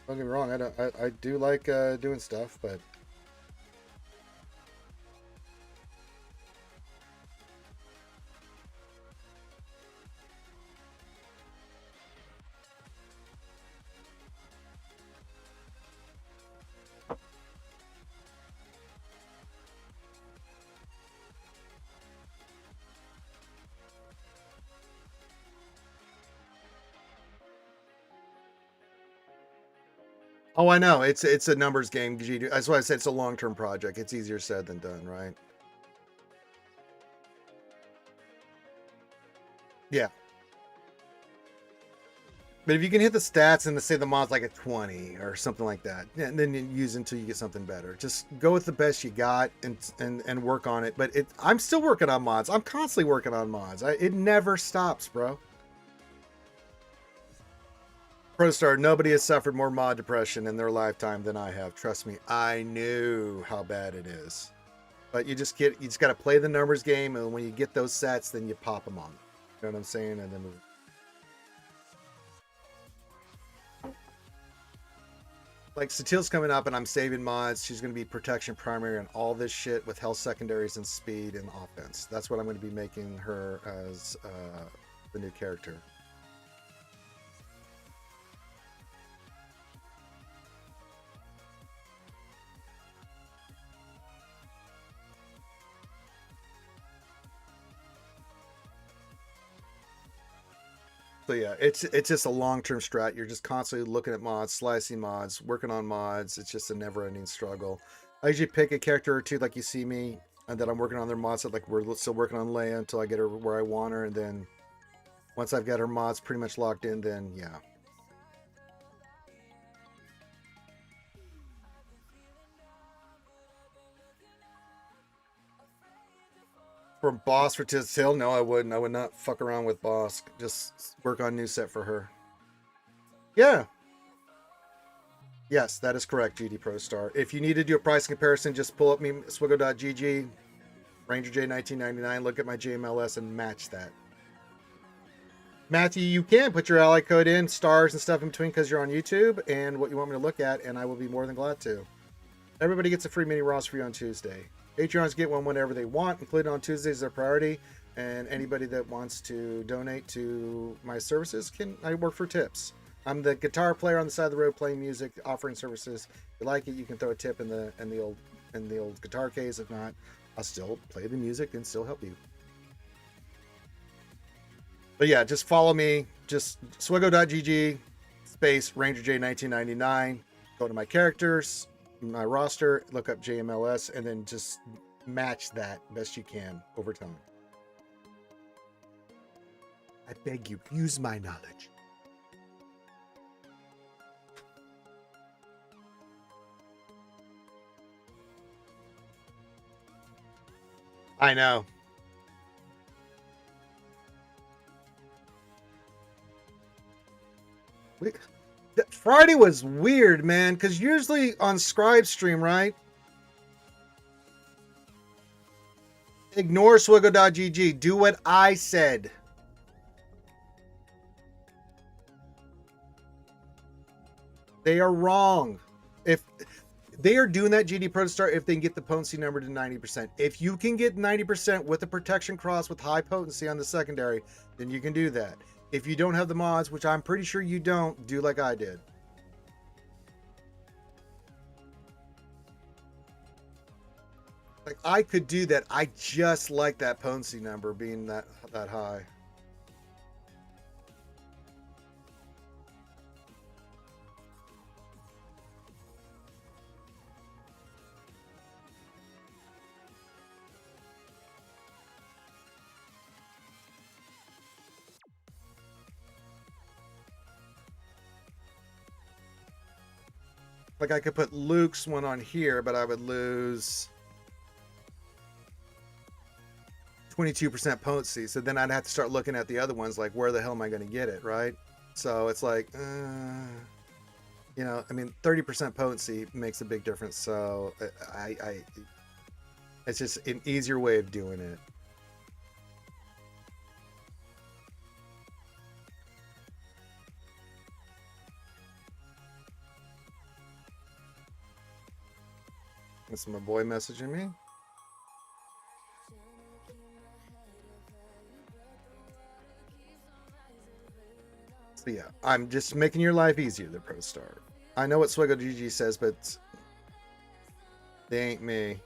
Don't get me wrong. I do like doing stuff, but oh, I know. It's a numbers game. That's why I said it's a long-term project. It's easier said than done, right? Yeah. But if you can hit the stats and say the mod's like a 20 or something like that, and then you use it until you get something better. Just go with the best you got and work on it. But I'm still working on mods. I'm constantly working on mods. It never stops, bro. ProStar, nobody has suffered more mod depression in their lifetime than I have. Trust me, I knew how bad it is. But you just got to play the numbers game, and when you get those sets, then you pop them on. You know what I'm saying? And then like Satil's coming up, and I'm saving mods. She's going to be protection primary and all this shit with health secondaries and speed and offense. That's what I'm going to be making her as the new character. So yeah, it's just a long-term strat. You're just constantly looking at mods, slicing mods, working on mods. It's just a never-ending struggle. I usually pick a character or two, like you see me, and then I'm working on their mods. Like we're still working on Leia until I get her where I want her, and then once I've got her mods pretty much locked in, then yeah. For Boss for Tiz Hill, no, I wouldn't. I would not fuck around with Boss. Just work on new set for her. Yeah. Yes, that is correct, GD Pro Star. If you need to do a price comparison, just pull up me Swgoh.gg, Ranger J 1999, look at my JMLS and match that. Matthew, you can put your ally code in, stars and stuff in between because you're on YouTube, and what you want me to look at, and I will be more than glad to. Everybody gets a free mini roster for you on Tuesday. Patreons get one whenever they want, including on Tuesdays, their priority. And anybody that wants to donate to my services I work for tips. I'm the guitar player on the side of the road playing music, offering services. If you like it, you can throw a tip in the old guitar case. If not, I'll still play the music and still help you. But yeah, just follow me. Just Swgoh.gg space Ranger J 1999. Go to my characters, my roster, look up JMLS, and then just match that best you can over time. I beg you, use my knowledge. I know. Friday was weird, man, because usually on Scribe stream, right? Ignore Swgoh.gg. Do what I said. They are wrong. If they are doing that GD Pro Star, if they can get the potency number to 90%. If you can get 90% with a protection cross with high potency on the secondary, then you can do that. If you don't have the mods, which I'm pretty sure you don't, do like I did. Like I could do that. I just like that potency number being that high. Like I could put Luke's one on here, but I would lose 22% potency. So then I'd have to start looking at the other ones, like where the hell am I going to get it, right? So it's like, you know, I mean, 30% potency makes a big difference. So it's just an easier way of doing it. That's my boy messaging me. So yeah, I'm just making your life easier, the Pro Star. I know what Swgoh.gg says, but they ain't me.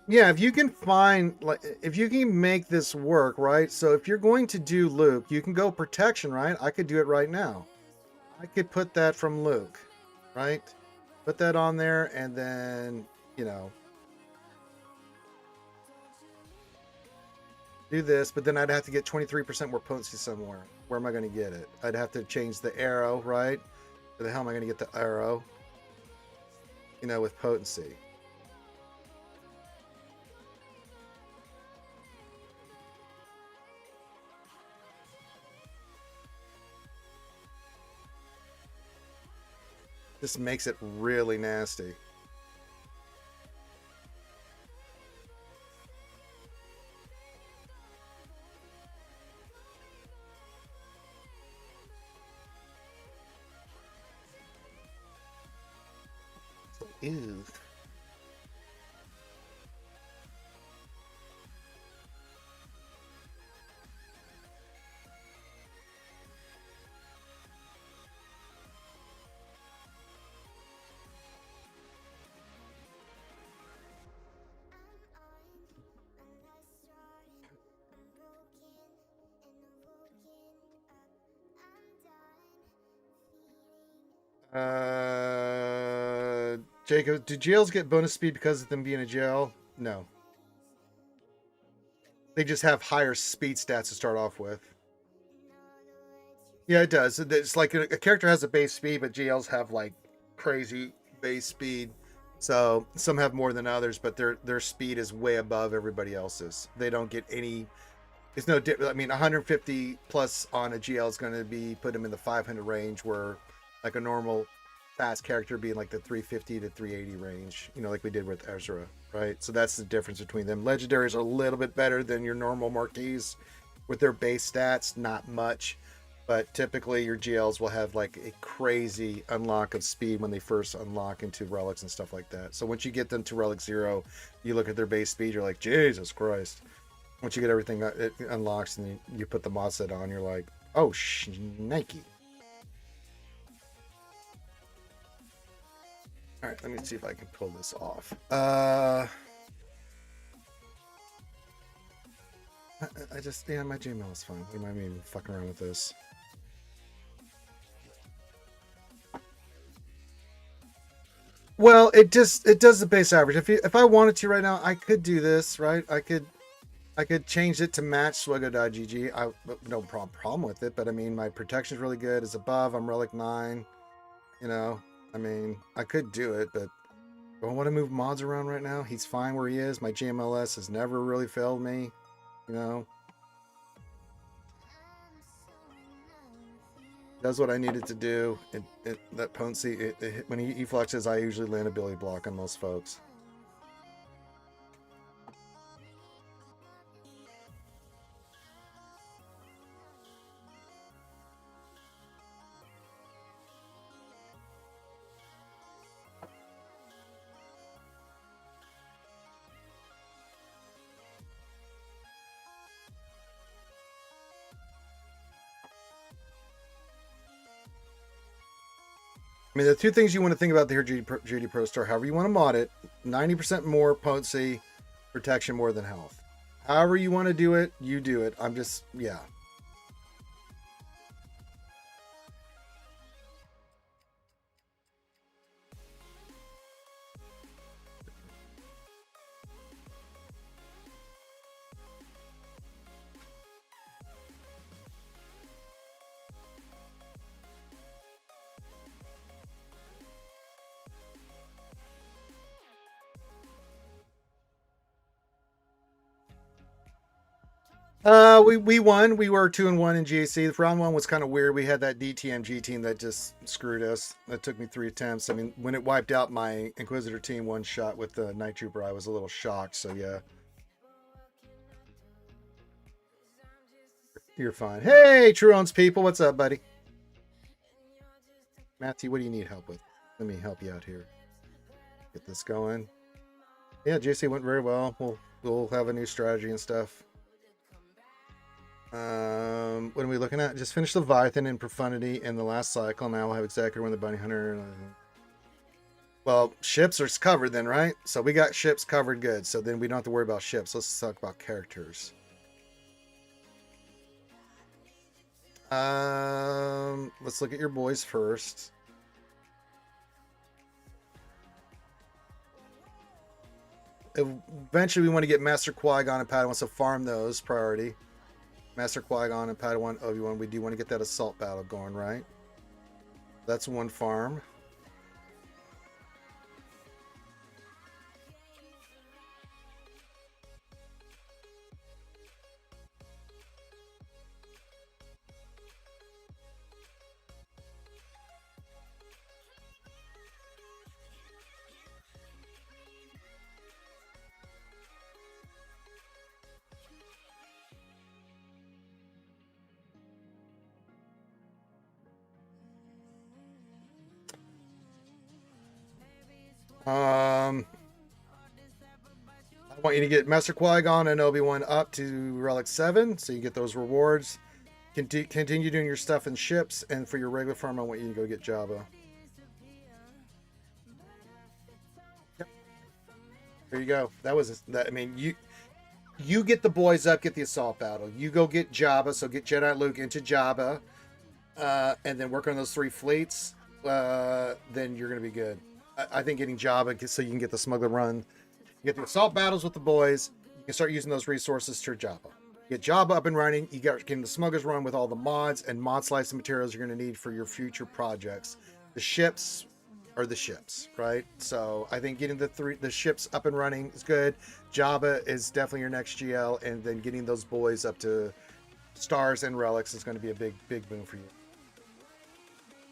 Yeah, if you can find, like, if you can make this work, right? So if you're going to do Luke, you can go protection, right? I could do it right now. I could put that from Luke, right? Put that on there, and then, you know, do this, but then I'd have to get 23% more potency somewhere. Where am I going to get it? I'd have to change the arrow, right? Where the hell am I going to get the arrow? You know, with potency. This makes it really nasty. Ew. Jacob, do jails get bonus speed because of them being a jail? No. They just have higher speed stats to start off with. Yeah, it does. It's like a character has a base speed, but GLs have like crazy base speed. So some have more than others, but their speed is way above everybody else's. They don't get any. It's no. I mean, 150 plus on a GL is going to be put them in the 500 range, where like a normal fast character being like the 350 to 380 range. You know, like we did with Ezra, right? So that's the difference between them. Legendaries are a little bit better than your normal marquees with their base stats, not much. But typically your GLs will have like a crazy unlock of speed when they first unlock into relics and stuff like that. So once you get them to relic 0, you look at their base speed, you're like, Jesus Christ. Once you get everything, it unlocks and you put the mod set on, you're like, oh, Nike. All right, let me see if I can pull this off. I just, yeah, my Gmail is fine. What am I even fucking around with this? Well, it does the base average. If I wanted to right now, I could do this, right? I could change it to match Swgoh.gg. I no problem with it, but I mean my protection is really good. It's above. I'm relic 9. You know, I mean I could do it, but do I want to move mods around right now? He's fine where he is. My GMLS has never really failed me. You know, does what I needed to do. That potency, when he flexes, I usually land a Billy block on most folks. I mean, the two things you want to think about here, GD Pro Star, however you want to mod it, 90% more potency, protection more than health. However you want to do it, you do it. I'm just, yeah. We won. We were 2-1 in GAC. Round 1 was kind of weird. We had that DTMG team that just screwed us. That took me 3 attempts. I mean, when it wiped out my Inquisitor team one shot with the Night Trooper, I was a little shocked. So yeah, you're fine. Hey, True Owns people, what's up, buddy? Matthew, what do you need help with? Let me help you out here. Get this going. Yeah, GAC went very well. We'll have a new strategy and stuff. What are we looking at? Just finished Leviathan and Profundity in the last cycle. Now we'll have exactly when the Bounty Hunter. Well, ships are covered then, right? So we got ships covered good. So then we don't have to worry about ships. Let's talk about characters. Let's look at your boys first. Eventually, we want to get Master Qui-Gon and Padawan, so farm those priority. Master Qui-Gon and Padawan Obi-Wan. We do want to get that assault battle going, right? That's one farm. I want you to get Master Qui-Gon and Obi-Wan up to Relic 7, so you get those rewards. Continue doing your stuff in ships, and for your regular farm, I want you to go get Jabba. Yep. There you go. That was that. I mean, you get the boys up, get the assault battle. You go get Jabba, so get Jedi Luke into Jabba, and then work on those 3 fleets. then you're going to be good. I think getting Jabba so you can get the smuggler run, you get the assault battles with the boys, you can start using those resources to Jabba. Get Jabba up and running, you got getting the smugglers run with all the mods and mod slicing materials you're going to need for your future projects. The ships are the ships, right? So I think getting the ships up and running is good. Jabba is definitely your next GL, and then getting those boys up to stars and relics is going to be a big boom for you.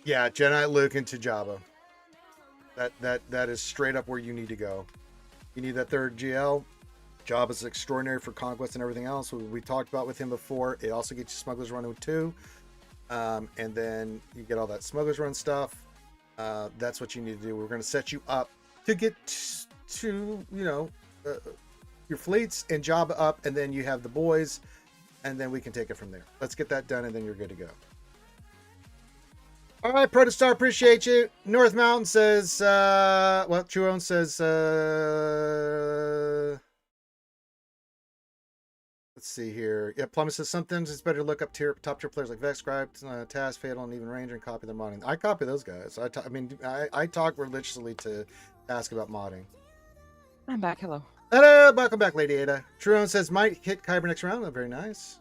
Yeah, Jedi Luke into Jabba. That is straight up where you need to go. You need that third GL. Jabba's extraordinary for conquest and everything else. We talked about with him before. It also gets you Smuggler's Run with 2. And then you get all that Smuggler's Run stuff. That's what you need to do. We're going to set you up to get to, your fleets and Jabba up. And then you have the boys. And then we can take it from there. Let's get that done, and then you're good to go. All right, Protostar, appreciate you. North Mountain says, Truon says, let's see here. Yeah, Plummet says sometimes it's better to look up top tier players like Vexscribe, Task, Fatal, and even Ranger and copy their modding. I copy those guys. I talk religiously to Task about modding. I'm back. Hello. Hello, welcome back, Lady Ada. Truon says might hit Kyber next round. Very nice.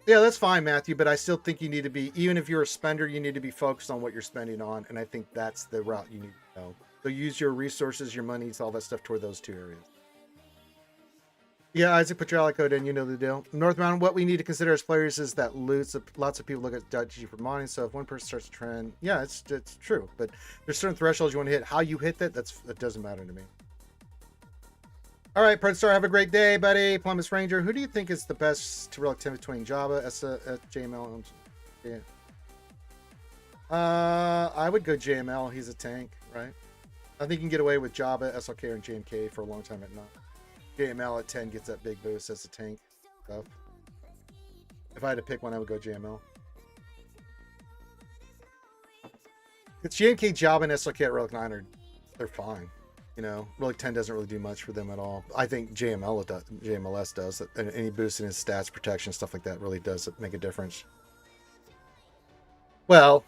Yeah, that's fine, Matthew, but I still think you need to be, even if you're a spender, you need to be focused on what you're spending on, and I think that's the route you need to go. So use your resources, your monies, all that stuff toward those two areas. Yeah, Isaac, put your ally code in, you know the deal. North Mountain, what we need to consider as players is that loot. Lots of people look at .gg for modding, so if one person starts a trend, yeah, it's true, but there's certain thresholds you want to hit. How you hit that doesn't matter to me. All right, Predstar, have a great day, buddy. Plummus Ranger, who do you think is the best to relative between Jabba, JML, and I would go JML. He's a tank, right? I think you can get away with Jabba, SLK, and JMK for a long time at 9. JML at 10 gets that big boost as a tank stuff. If I had to pick one, I would go JML. It's JMK, Jabba, and SLK at Relic 9 they're fine. Relic 10 doesn't really do much for them at all. I think JMLS does. And any boost in his stats, protection, stuff like that really does make a difference. Well,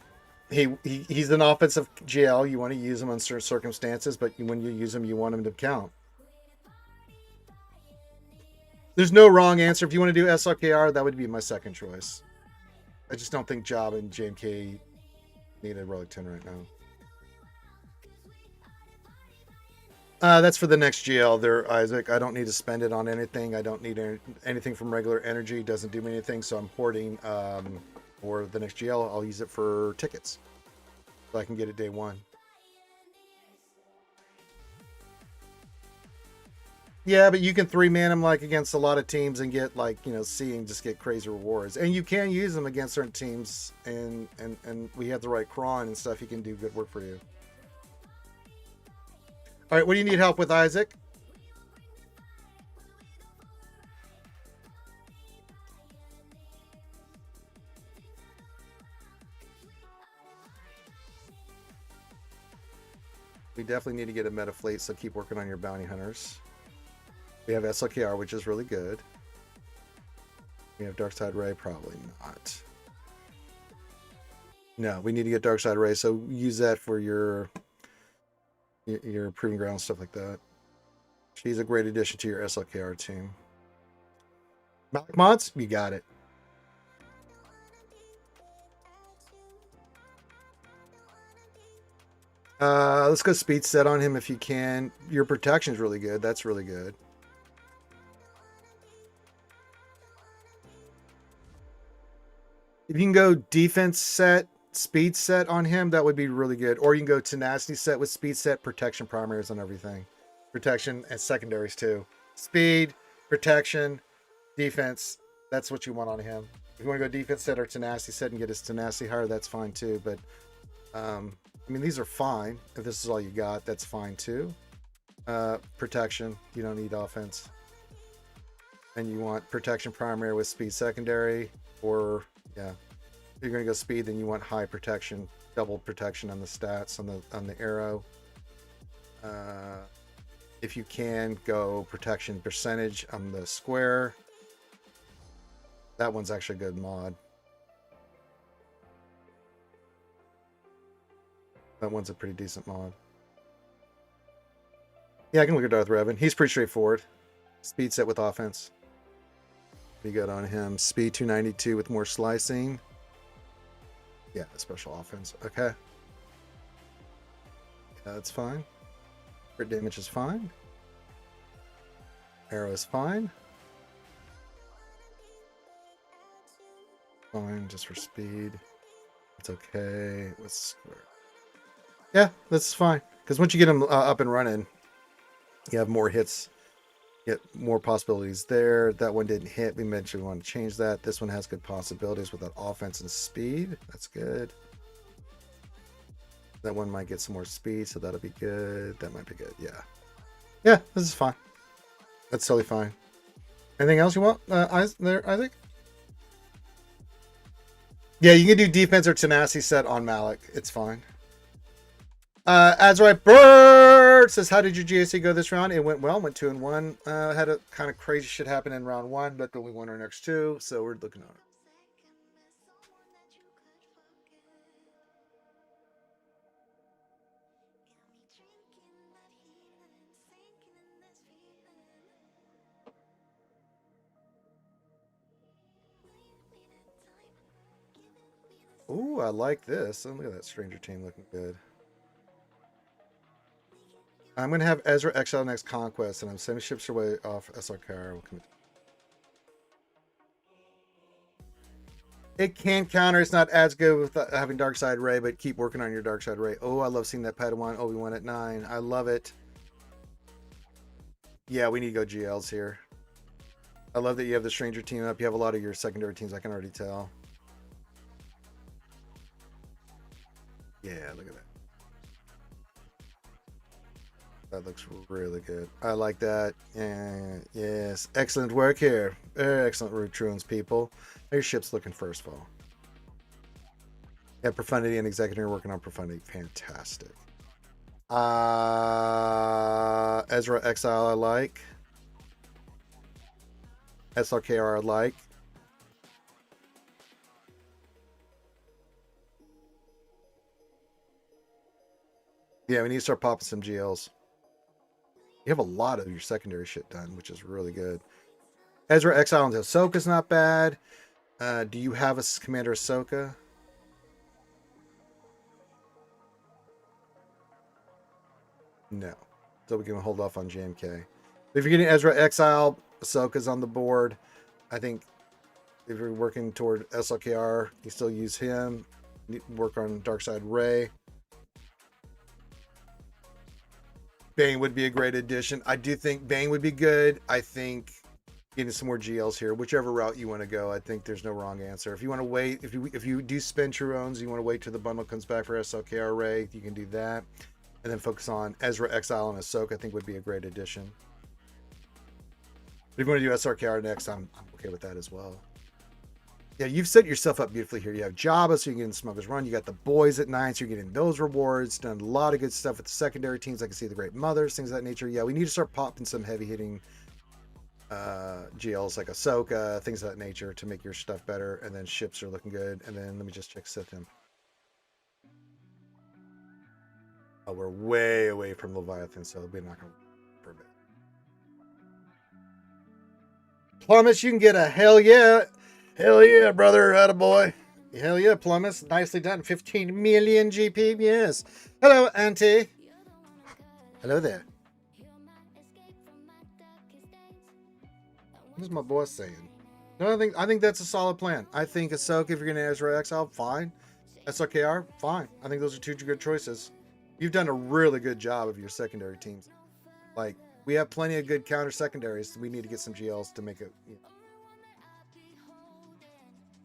he's an offensive GL. You want to use him on certain circumstances, but when you use him, you want him to count. There's no wrong answer. If you want to do SLKR, that would be my second choice. I just don't think Jabba and JMK need a Relic 10 right now. That's for the next GL there, Isaac. I don't need to spend it on anything. I don't need anything from regular energy. It doesn't do me anything, so I'm hoarding for the next GL. I'll use it for tickets, so I can get it day 1. Yeah, but you can 3-man them against a lot of teams and get C and just get crazy rewards. And you can use them against certain teams, and we have the right cron and stuff. He can do good work for you. All right, what do you need help with, Isaac? We definitely need to get a meta fleet, so keep working on your bounty hunters. We have SLKR, which is really good. We have Darkside Ray, probably not. No, we need to get Darkside Ray, so use that for your Proving Ground, stuff like that. She's a great addition to your SLKR team. Malik mods, you got it. Let's go speed set on him if you can. Your protection is really good. That's really good. If you can go defense set, speed set on him, that would be really good. Or you can go tenacity set with speed set, protection primaries on everything. Protection and secondaries too. Speed, protection, defense. That's what you want on him. If you want to go defense set or tenacity set and get his tenacity higher, that's fine too. But these are fine. If this is all you got, that's fine too. Protection, you don't need offense. And you want protection primary with speed secondary, or yeah. If you're gonna go speed, then you want high protection, double protection on the stats on the arrow. If you can, go protection percentage on the square. That one's actually a good mod. That one's a pretty decent mod. Yeah, I can look at Darth Revan. He's pretty straightforward. Speed set with offense. Pretty good on him. Speed 292 with more slicing. Yeah, special offense. Okay. Yeah, that's fine. Crit damage is fine. Arrow is fine. Fine, just for speed. It's okay. Let's square. Yeah, that's fine. Because once you get them up and running, you have more hits. Get more possibilities there. That one didn't hit. We mentioned we want to change that. This one has good possibilities with that offense and speed. That's good. That one might get some more speed, so that'll be good. That might be good. Yeah. Yeah, this is fine. That's totally fine. Anything else you want, Isaac? Yeah, you can do defense or tenacity set on Malik. It's fine. Azrai Bird says, how did your GAC go this round? It went well. Went 2-1. Had a kind of crazy shit happen in round 1, but we won our next 2, so we're looking on it. Ooh, I like this. Oh, look at that Stranger team looking good. I'm going to have Ezra exile next Conquest, and I'm sending ships away off SRKR. It can counter. It's not as good with having Darkside Ray, but keep working on your Darkside Ray. Oh, I love seeing that Padawan Obi-Wan at 9. I love it. Yeah, we need to go GLs here. I love that you have the Stranger team up. You have a lot of your secondary teams, I can already tell. Yeah, look at that. That looks really good. I like that. And yes, excellent work here. Very excellent Root Ruins, people. Your ship's looking first of all. Yeah, Profundity and Executor working on Profundity. Fantastic. Ezra Exile I like. SRKR I like. Yeah, we need to start popping some GLs. You have a lot of your secondary shit done, which is really good. Ezra Exile and Ahsoka's not bad. Do you have a Commander Ahsoka? No. So we can hold off on JMK. If you're getting Ezra Exile, Ahsoka's on the board. I think if you're working toward SLKR, you still use him. Work on Darkside Ray. Bane would be a great addition. I do think Bane would be good. I think getting some more GLs here, whichever route you want to go. I think there's no wrong answer. If you want to wait, if you do spend Truones, you want to wait till the bundle comes back for SLKR Ray, you can do that. And then focus on Ezra Exile and Ahsoka, I think would be a great addition. But if you want to do SRKR next, I'm okay with that as well. Yeah, you've set yourself up beautifully here. You have Jabba, so you can get in Smuggler's Run. You got the boys at 9, so you're getting those rewards. Done a lot of good stuff with the secondary teams. I can see the Great Mothers, things of that nature. Yeah, we need to start popping some heavy-hitting GLs like Ahsoka, things of that nature to make your stuff better. And then ships are looking good. And then let me just check Sith him. Oh, we're way away from Leviathan, so we're not going to for a bit. Plumbus, you can get a hell yeah. Hell yeah, brother. Attaboy. Hell yeah, Plumbus. Nicely done. 15 million GP. Yes. Hello, Auntie. Hello there. What is my boss saying? No, I think that's a solid plan. I think Ahsoka, if you're going to Ezra Exile, fine. SRKR, fine. I think those are two good choices. You've done a really good job of your secondary teams. Like, we have plenty of good counter secondaries. We need to get some GLs to make it. You know.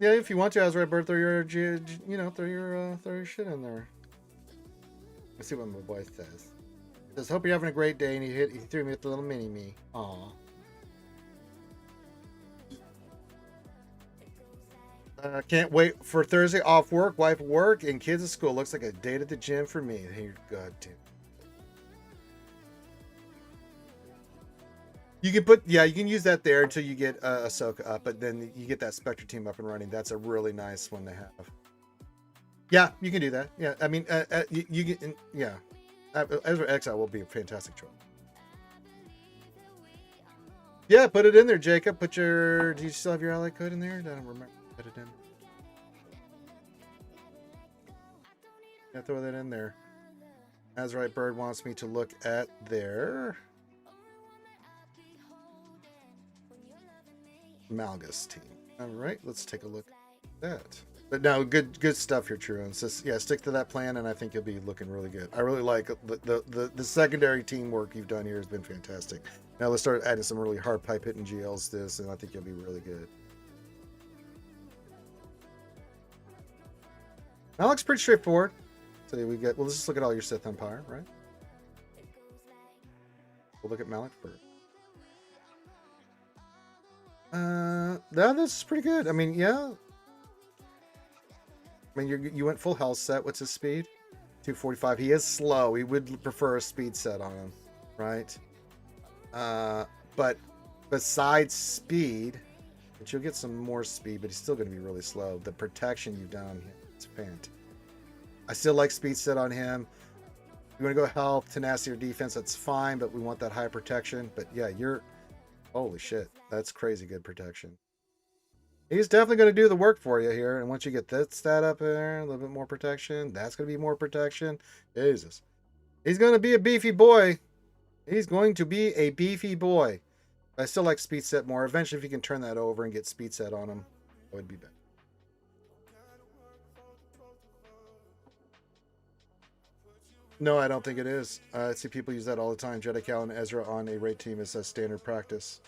Yeah, if you want to, Azrael Bird, throw your shit in there. Let's see what my boy says. He says, "Hope you're having a great day," and he threw me with the little mini me. Aw. Can't wait for Thursday off work, wife at work, and kids at school. Looks like a date at the gym for me. Hey, God damn. You can you can use that there until you get Ahsoka up, but then you get that Spectre team up and running. That's a really nice one to have. Yeah, you can do that. Yeah, I mean, you can. Yeah, Ezra Exile will be a fantastic choice. Yeah, put it in there, Jacob. Put your. Do you still have your ally code in there? I don't remember. Put it in. Yeah, throw that in there. Azurite Bird wants me to look at their Malgus team. All right, let's take a look at that. But no, good stuff here, True. Just, yeah, stick to that plan, and I think you'll be looking really good. I really like the secondary teamwork you've done here has been fantastic. Now let's start adding some really hard pipe hitting GLs to this, and I think you'll be really good. That looks pretty straightforward. So we get. Well, let's just look at all your Sith Empire, right? We'll look at Malik first. No, this is pretty good. I mean, yeah. I mean, you went full health set. What's his speed? 245. He is slow. We would prefer a speed set on him, right? But besides speed, but you'll get some more speed, but he's still going to be really slow. The protection you've done, it's fantastic. I still like speed set on him. You want to go health, tenacity, or defense, that's fine, but we want that high protection. But yeah, holy shit, that's crazy good protection. He's definitely going to do the work for you here. And once you get that stat up there, a little bit more protection, that's going to be more protection. Jesus. He's going to be a beefy boy. He's going to be a beefy boy. I still like speed set more. Eventually, if you can turn that over and get speed set on him, that would be better. No, I don't think it is. I see people use that all the time. Jedi Cal and Ezra on a raid team is a standard practice.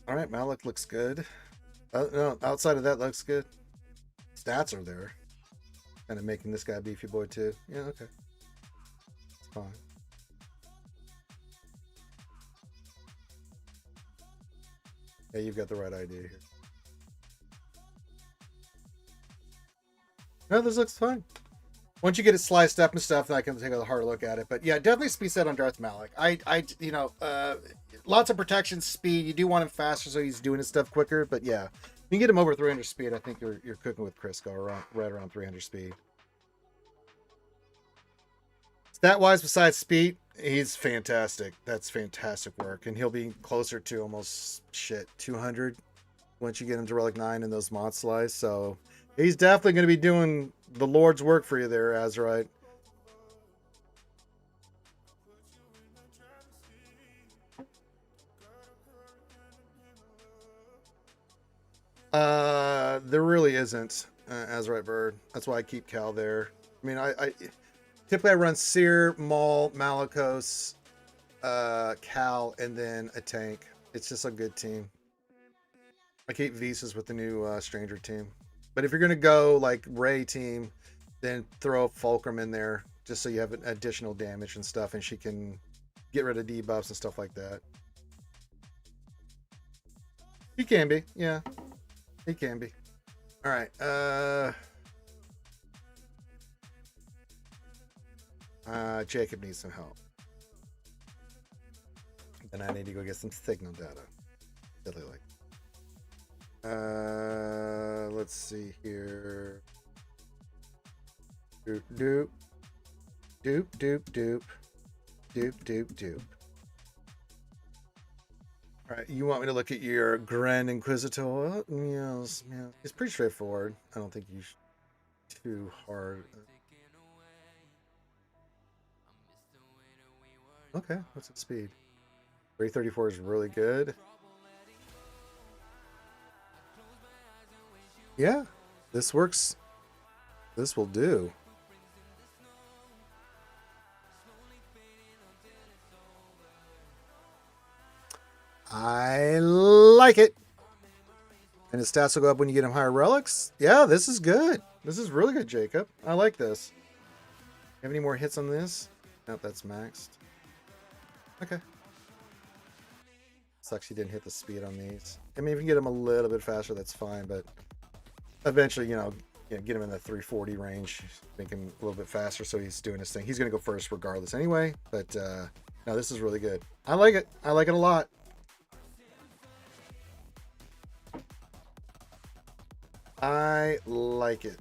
All right, Malik looks good. No, outside of that, looks good. Stats are there. Kind of making this guy a beefy boy too. Yeah, okay. It's fine. Yeah, you've got the right idea here. No, this looks fine. Once you get it sliced up and stuff, then I can take a hard look at it. But yeah, definitely speed set on Darth Malik. Lots of protection, speed. You do want him faster, so he's doing his stuff quicker. But yeah, you can get him over 300 speed. I think you're cooking with Crisco right around 300 speed. Stat-wise, besides speed, he's fantastic. That's fantastic work, and he'll be closer to almost 200 once you get him to Relic 9 and those mod slides. So he's definitely going to be doing the Lord's work for you there, Azurite. There really isn't, Azurite Bird. That's why I keep Cal there. I mean, I typically I run Seer, Maul, Malicos, Cal, and then a tank. It's just a good team. I keep Visas with the new Stranger team. But if you're going to go like Ray team, then throw Fulcrum in there just so you have additional damage and stuff, and she can get rid of debuffs and stuff like that. He can be, yeah. He can be. All right. Jacob needs some help. Then I need to go get some signal data. Silly like. Let's see here. Doop doop. Doop doop doop. Doop doop doop. Alright, you want me to look at your Grand Inquisitor? Yes, yeah. It's pretty straightforward. I don't think you should too hard. Okay, what's its speed? 334 is really good. Yeah, this works. This will do. I like it. And his stats will go up when you get him higher relics. Yeah, this is good. This is really good, Jacob. I like this. You have any more hits on this? Nope, that's maxed. Okay. Sucks you didn't hit the speed on these. I mean, if you can get him a little bit faster, that's fine. But eventually, get him in the 340 range. Make him a little bit faster so he's doing his thing. He's going to go first regardless anyway. But No, this is really good. I like it. I like it a lot. I like it.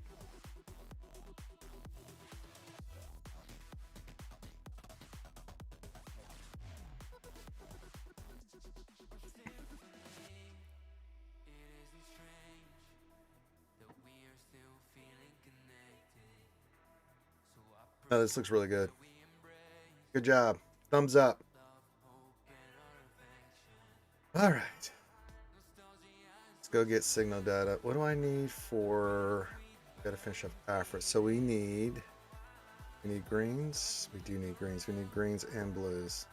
No, this looks really good. Good job. Thumbs up. All right. Let's go get signal data. What do I need for... Got to finish up Afra. So we need greens. We do need greens. We need greens and blues.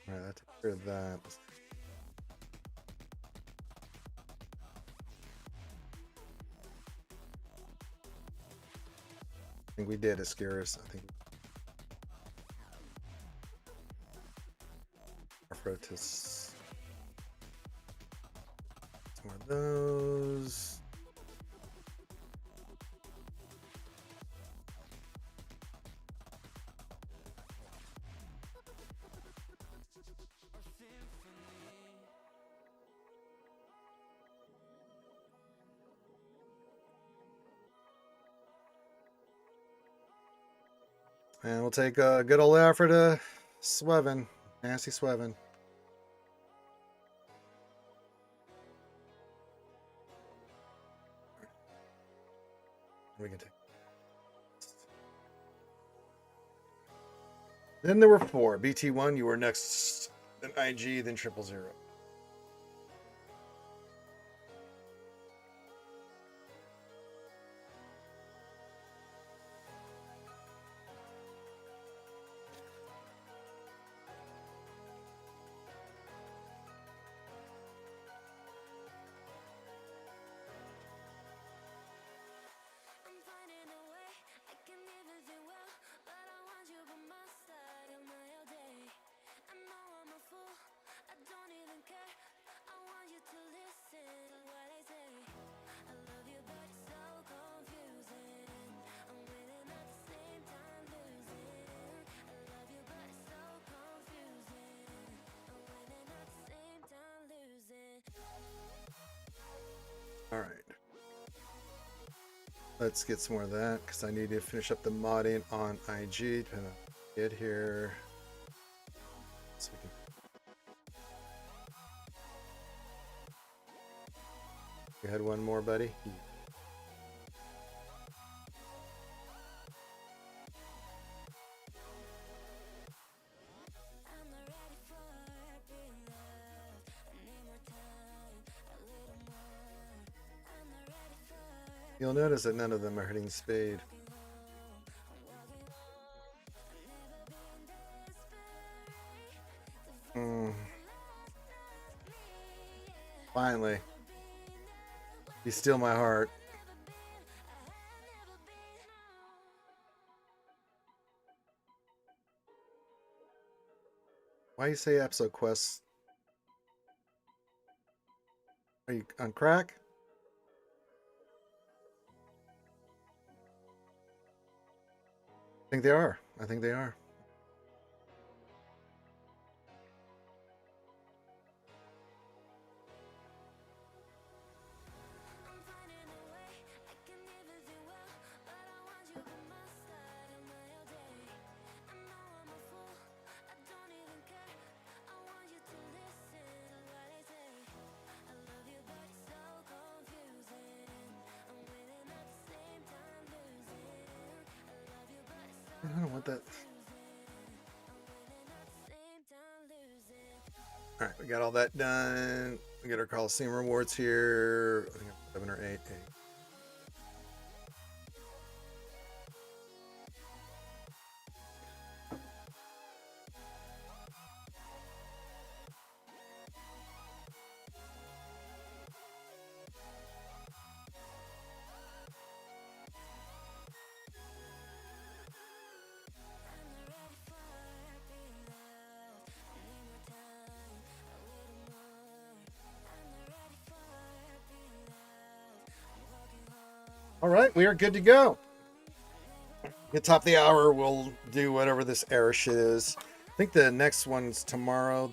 All right, that takes care of that. I think we did Ascaris. I think Arthrotis. Some of those. And we'll take a good old effort to Swevin. Nasty Swevin. We can take. Then there were 4. BT1, you were next. Then IG, then 000. All right. Let's get some more of that because I need to finish up the modding on IG. Trying to get here. So we can... You had one more, buddy? You'll notice that none of them are hitting spade. Finally. You steal my heart. Why you say episode quests? Are you on crack? I think they are. I think they are. I don't want that. All right, we got all that done. We got our Coliseum rewards here. I think 7 or 8. All right, we are good to go. At the top of the hour, we'll do whatever this error shit is. I think the next one's tomorrow.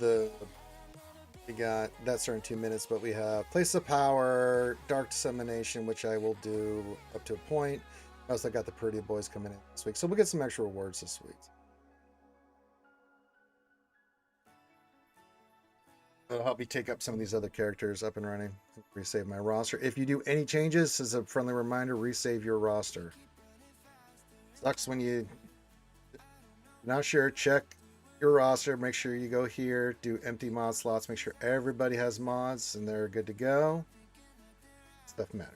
We got that starting 2 minutes, but we have Place of Power, Dark Dissemination, which I will do up to a point. I also got the Pretty Boys coming in this week, so we'll get some extra rewards this week. It'll help me take up some of these other characters up and running. Resave my roster. If you do any changes, as a friendly reminder, resave your roster. Sucks when you're not sure. Check your roster. Make sure you go here, do empty mod slots. Make sure everybody has mods and they're good to go. Stuff matters.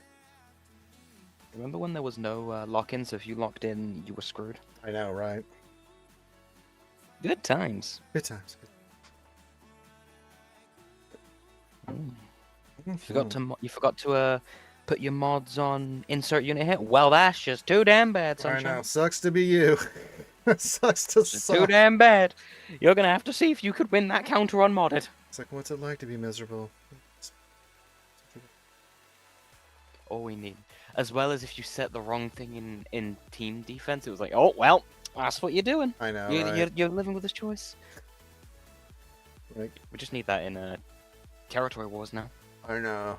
Remember when there was no lock-in, so if you locked in, you were screwed? I know, right? Good times. Good times. You forgot to put your mods on insert unit hit. Well, that's just too damn bad, sunshine. I know. Sucks to be you. Sucks to suck. Too damn bad. You're gonna have to see if you could win that counter unmodded. It's like, what's it like to be miserable? All we need, as well as if you set the wrong thing in team defense, it was like, oh well, that's what you're doing. I know. You're living with this choice. Like, we just need that in territory wars now. I know.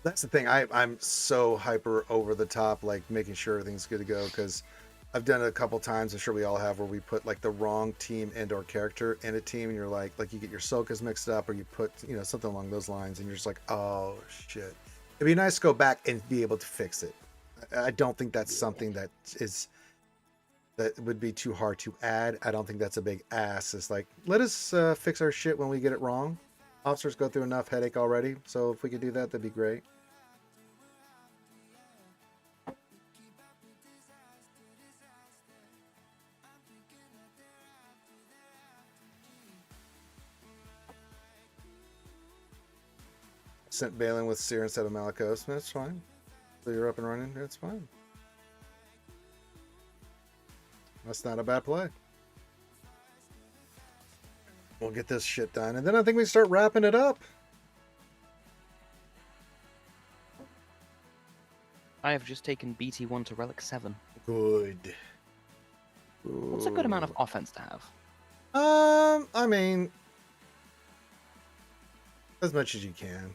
That's the thing. I'm so hyper over the top, like making sure everything's good to go, because I've done it a couple times. I'm sure we all have, where we put like the wrong team and/or character in a team, and you're like you get your Sokas mixed up, or you put something along those lines, and you're just like, oh shit. It'd be nice to go back and be able to fix it. I don't think that's something that would be too hard to add. I don't think that's a big ask. It's like, let us fix our shit when we get it wrong. Officers go through enough headache already, so if we could do that, that'd be great. Sent Balin with Seer instead of Malikos. That's fine. So you're up and running. That's fine. That's not a bad play. We'll get this shit done, and then I think we start wrapping it up. I have just taken BT1 to Relic 7. Good. What's a good amount of offense to have? I mean, as much as you can.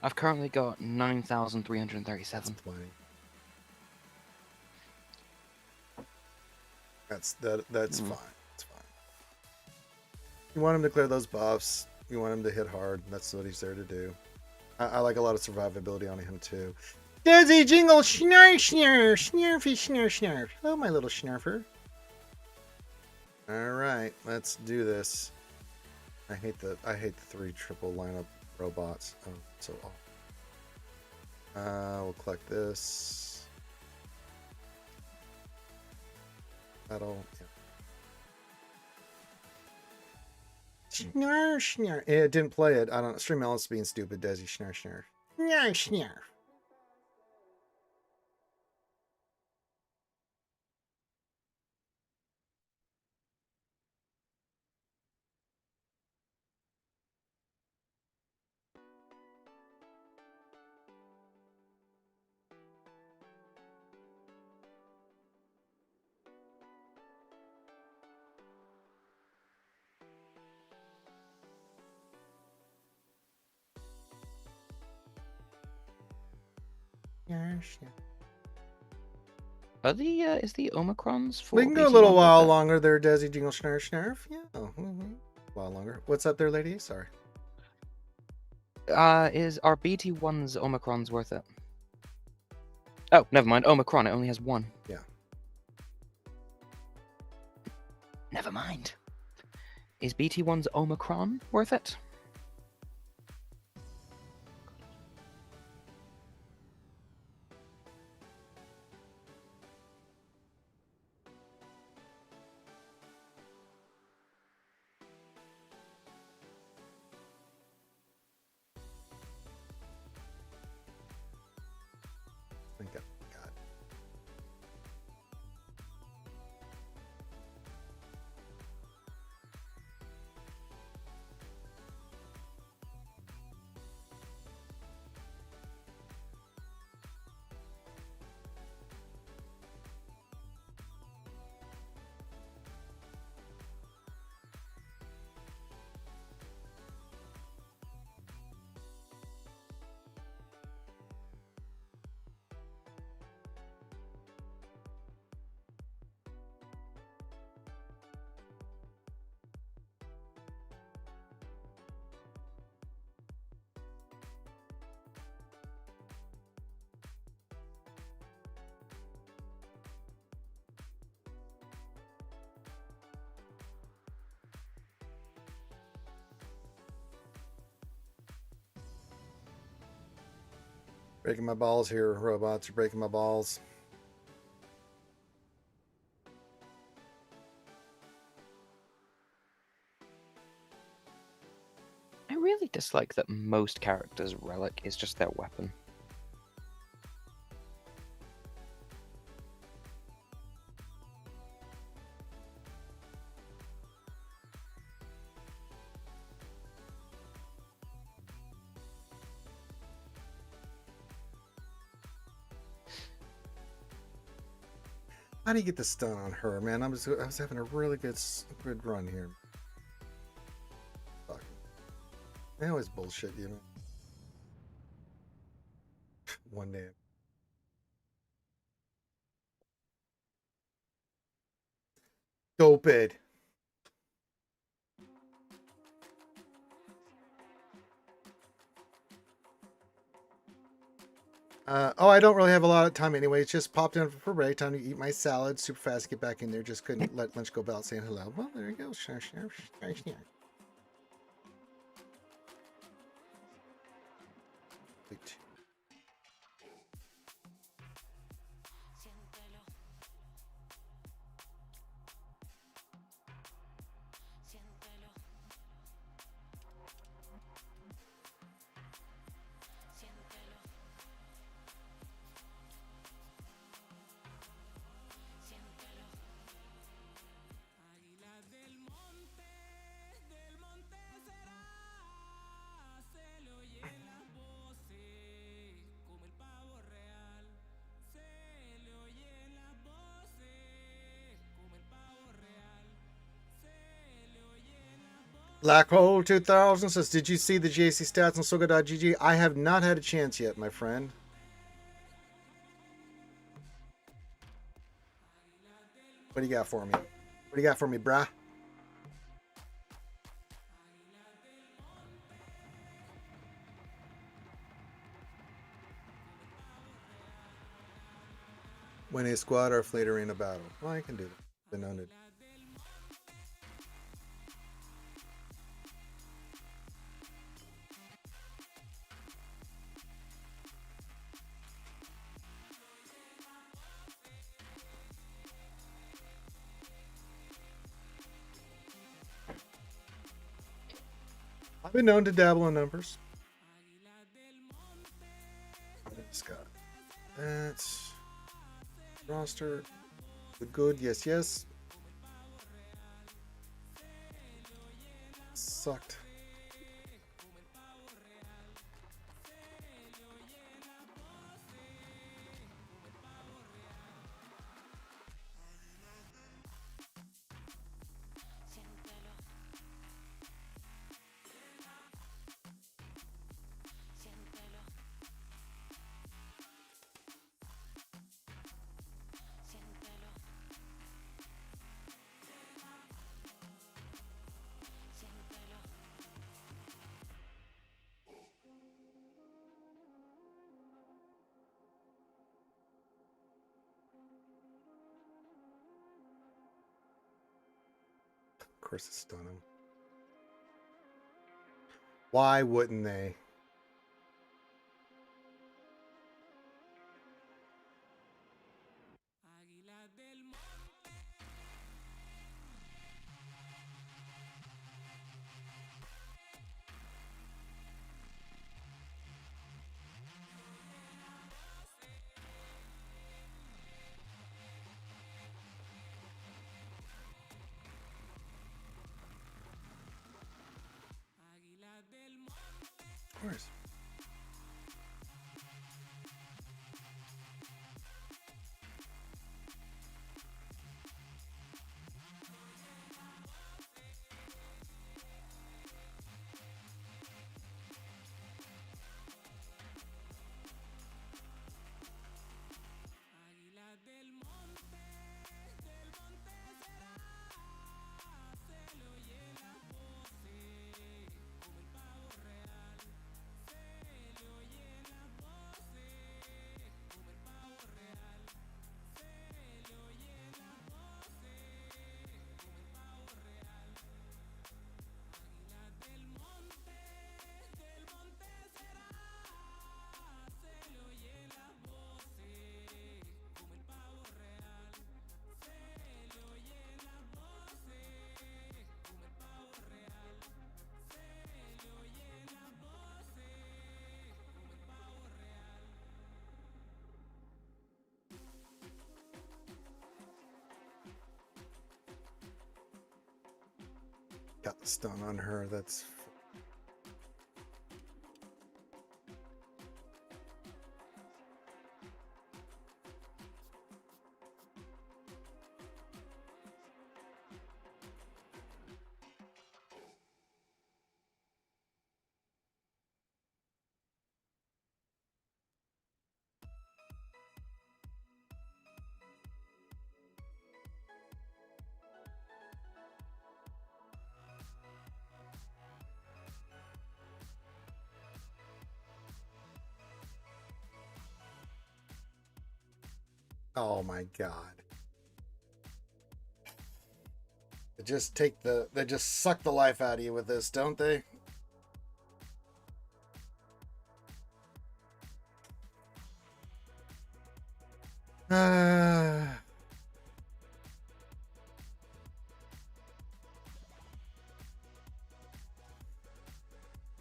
I've currently got 9,337. That's plenty. That's fine. That's fine. You want him to clear those buffs. You want him to hit hard. That's what he's there to do. I like a lot of survivability on him too. Dizzy jingle snarf snarf snarfy snarf snarf. Oh, my little snarfer. All right, let's do this. I hate the 3 triple lineup robots. Oh, so awful. We'll collect this. That'll. Yeah. Snarf, snarf. It didn't play it. I don't know. Stream Ellis being stupid, Desi. Snarf, snarf. Snarf, snarf. Is the Omicrons for We can go a BT1 little while worth it? longer there, Desi Jingle Snarf Snarf. Yeah. A while longer. What's up there, lady? Sorry. Are BT1's Omicrons worth it? Oh, never mind. Omicron, it only has 1. Yeah. Never mind. Is BT1's Omicron worth it? Thank God. Breaking my balls here, robots. You're breaking my balls. I really dislike that most characters' relic is just their weapon. How do you get the stun on her, man? I was having a really good run here. Fuck. They always bullshit you, man. One day. Stupid. Oh, I don't really have a lot of time anyway. It's just popped in for break time to eat my salad super fast, get back in there. Just couldn't let lunch go without saying hello. Well, there you go. Black Hole 2000 says, did you see the JC stats on Swgoh.gg? I have not had a chance yet, my friend. What do you got for me? What do you got for me, brah? When a squad or fleet arena battle. Well, I can do that. Been known to. I've been known to dabble in numbers. Scott. That's roster. Good. Yes, yes. Sucked. Of course, it's stun him. Why wouldn't they? stun on her. That's... Oh my god. They just they just suck the life out of you with this, don't they?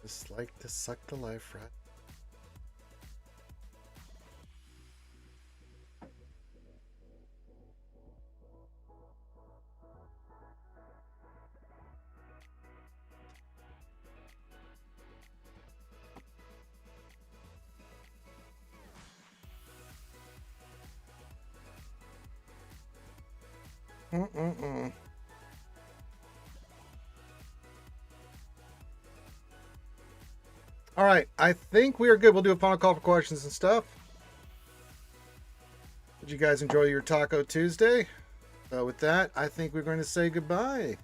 Just like to suck the life right. All right, I think we are good. We'll do a final call for questions and stuff. Did you guys enjoy your Taco Tuesday? With that, I think we're going to say goodbye.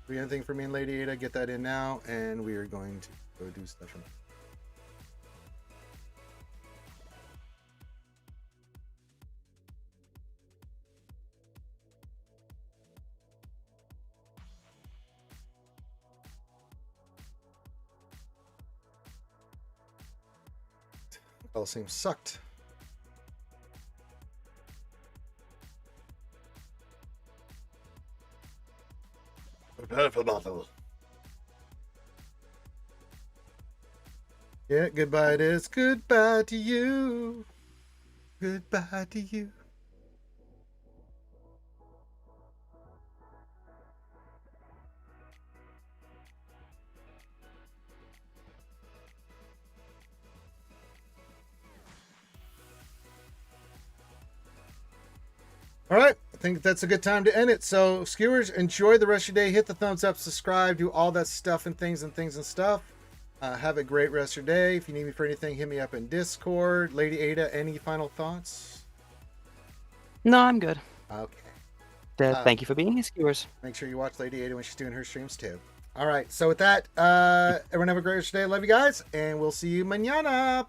Do you have anything for me and Lady Ada? Get that in now, and we are going to go do stuff. All seems sucked. Yeah, goodbye it is. Goodbye to you. Goodbye to you. All right, I think that's a good time to end it. So, skewers, enjoy the rest of your day. Hit the thumbs up, subscribe, do all that stuff and things and stuff. Have a great rest of your day. If you need me for anything, hit me up in Discord. Lady Ada, any final thoughts? No, I'm good. Okay. Thank you for being here, skewers. Make sure you watch Lady Ada when she's doing her streams too. All right, so with that, everyone have a great rest of your day. Love you guys, and we'll see you mañana.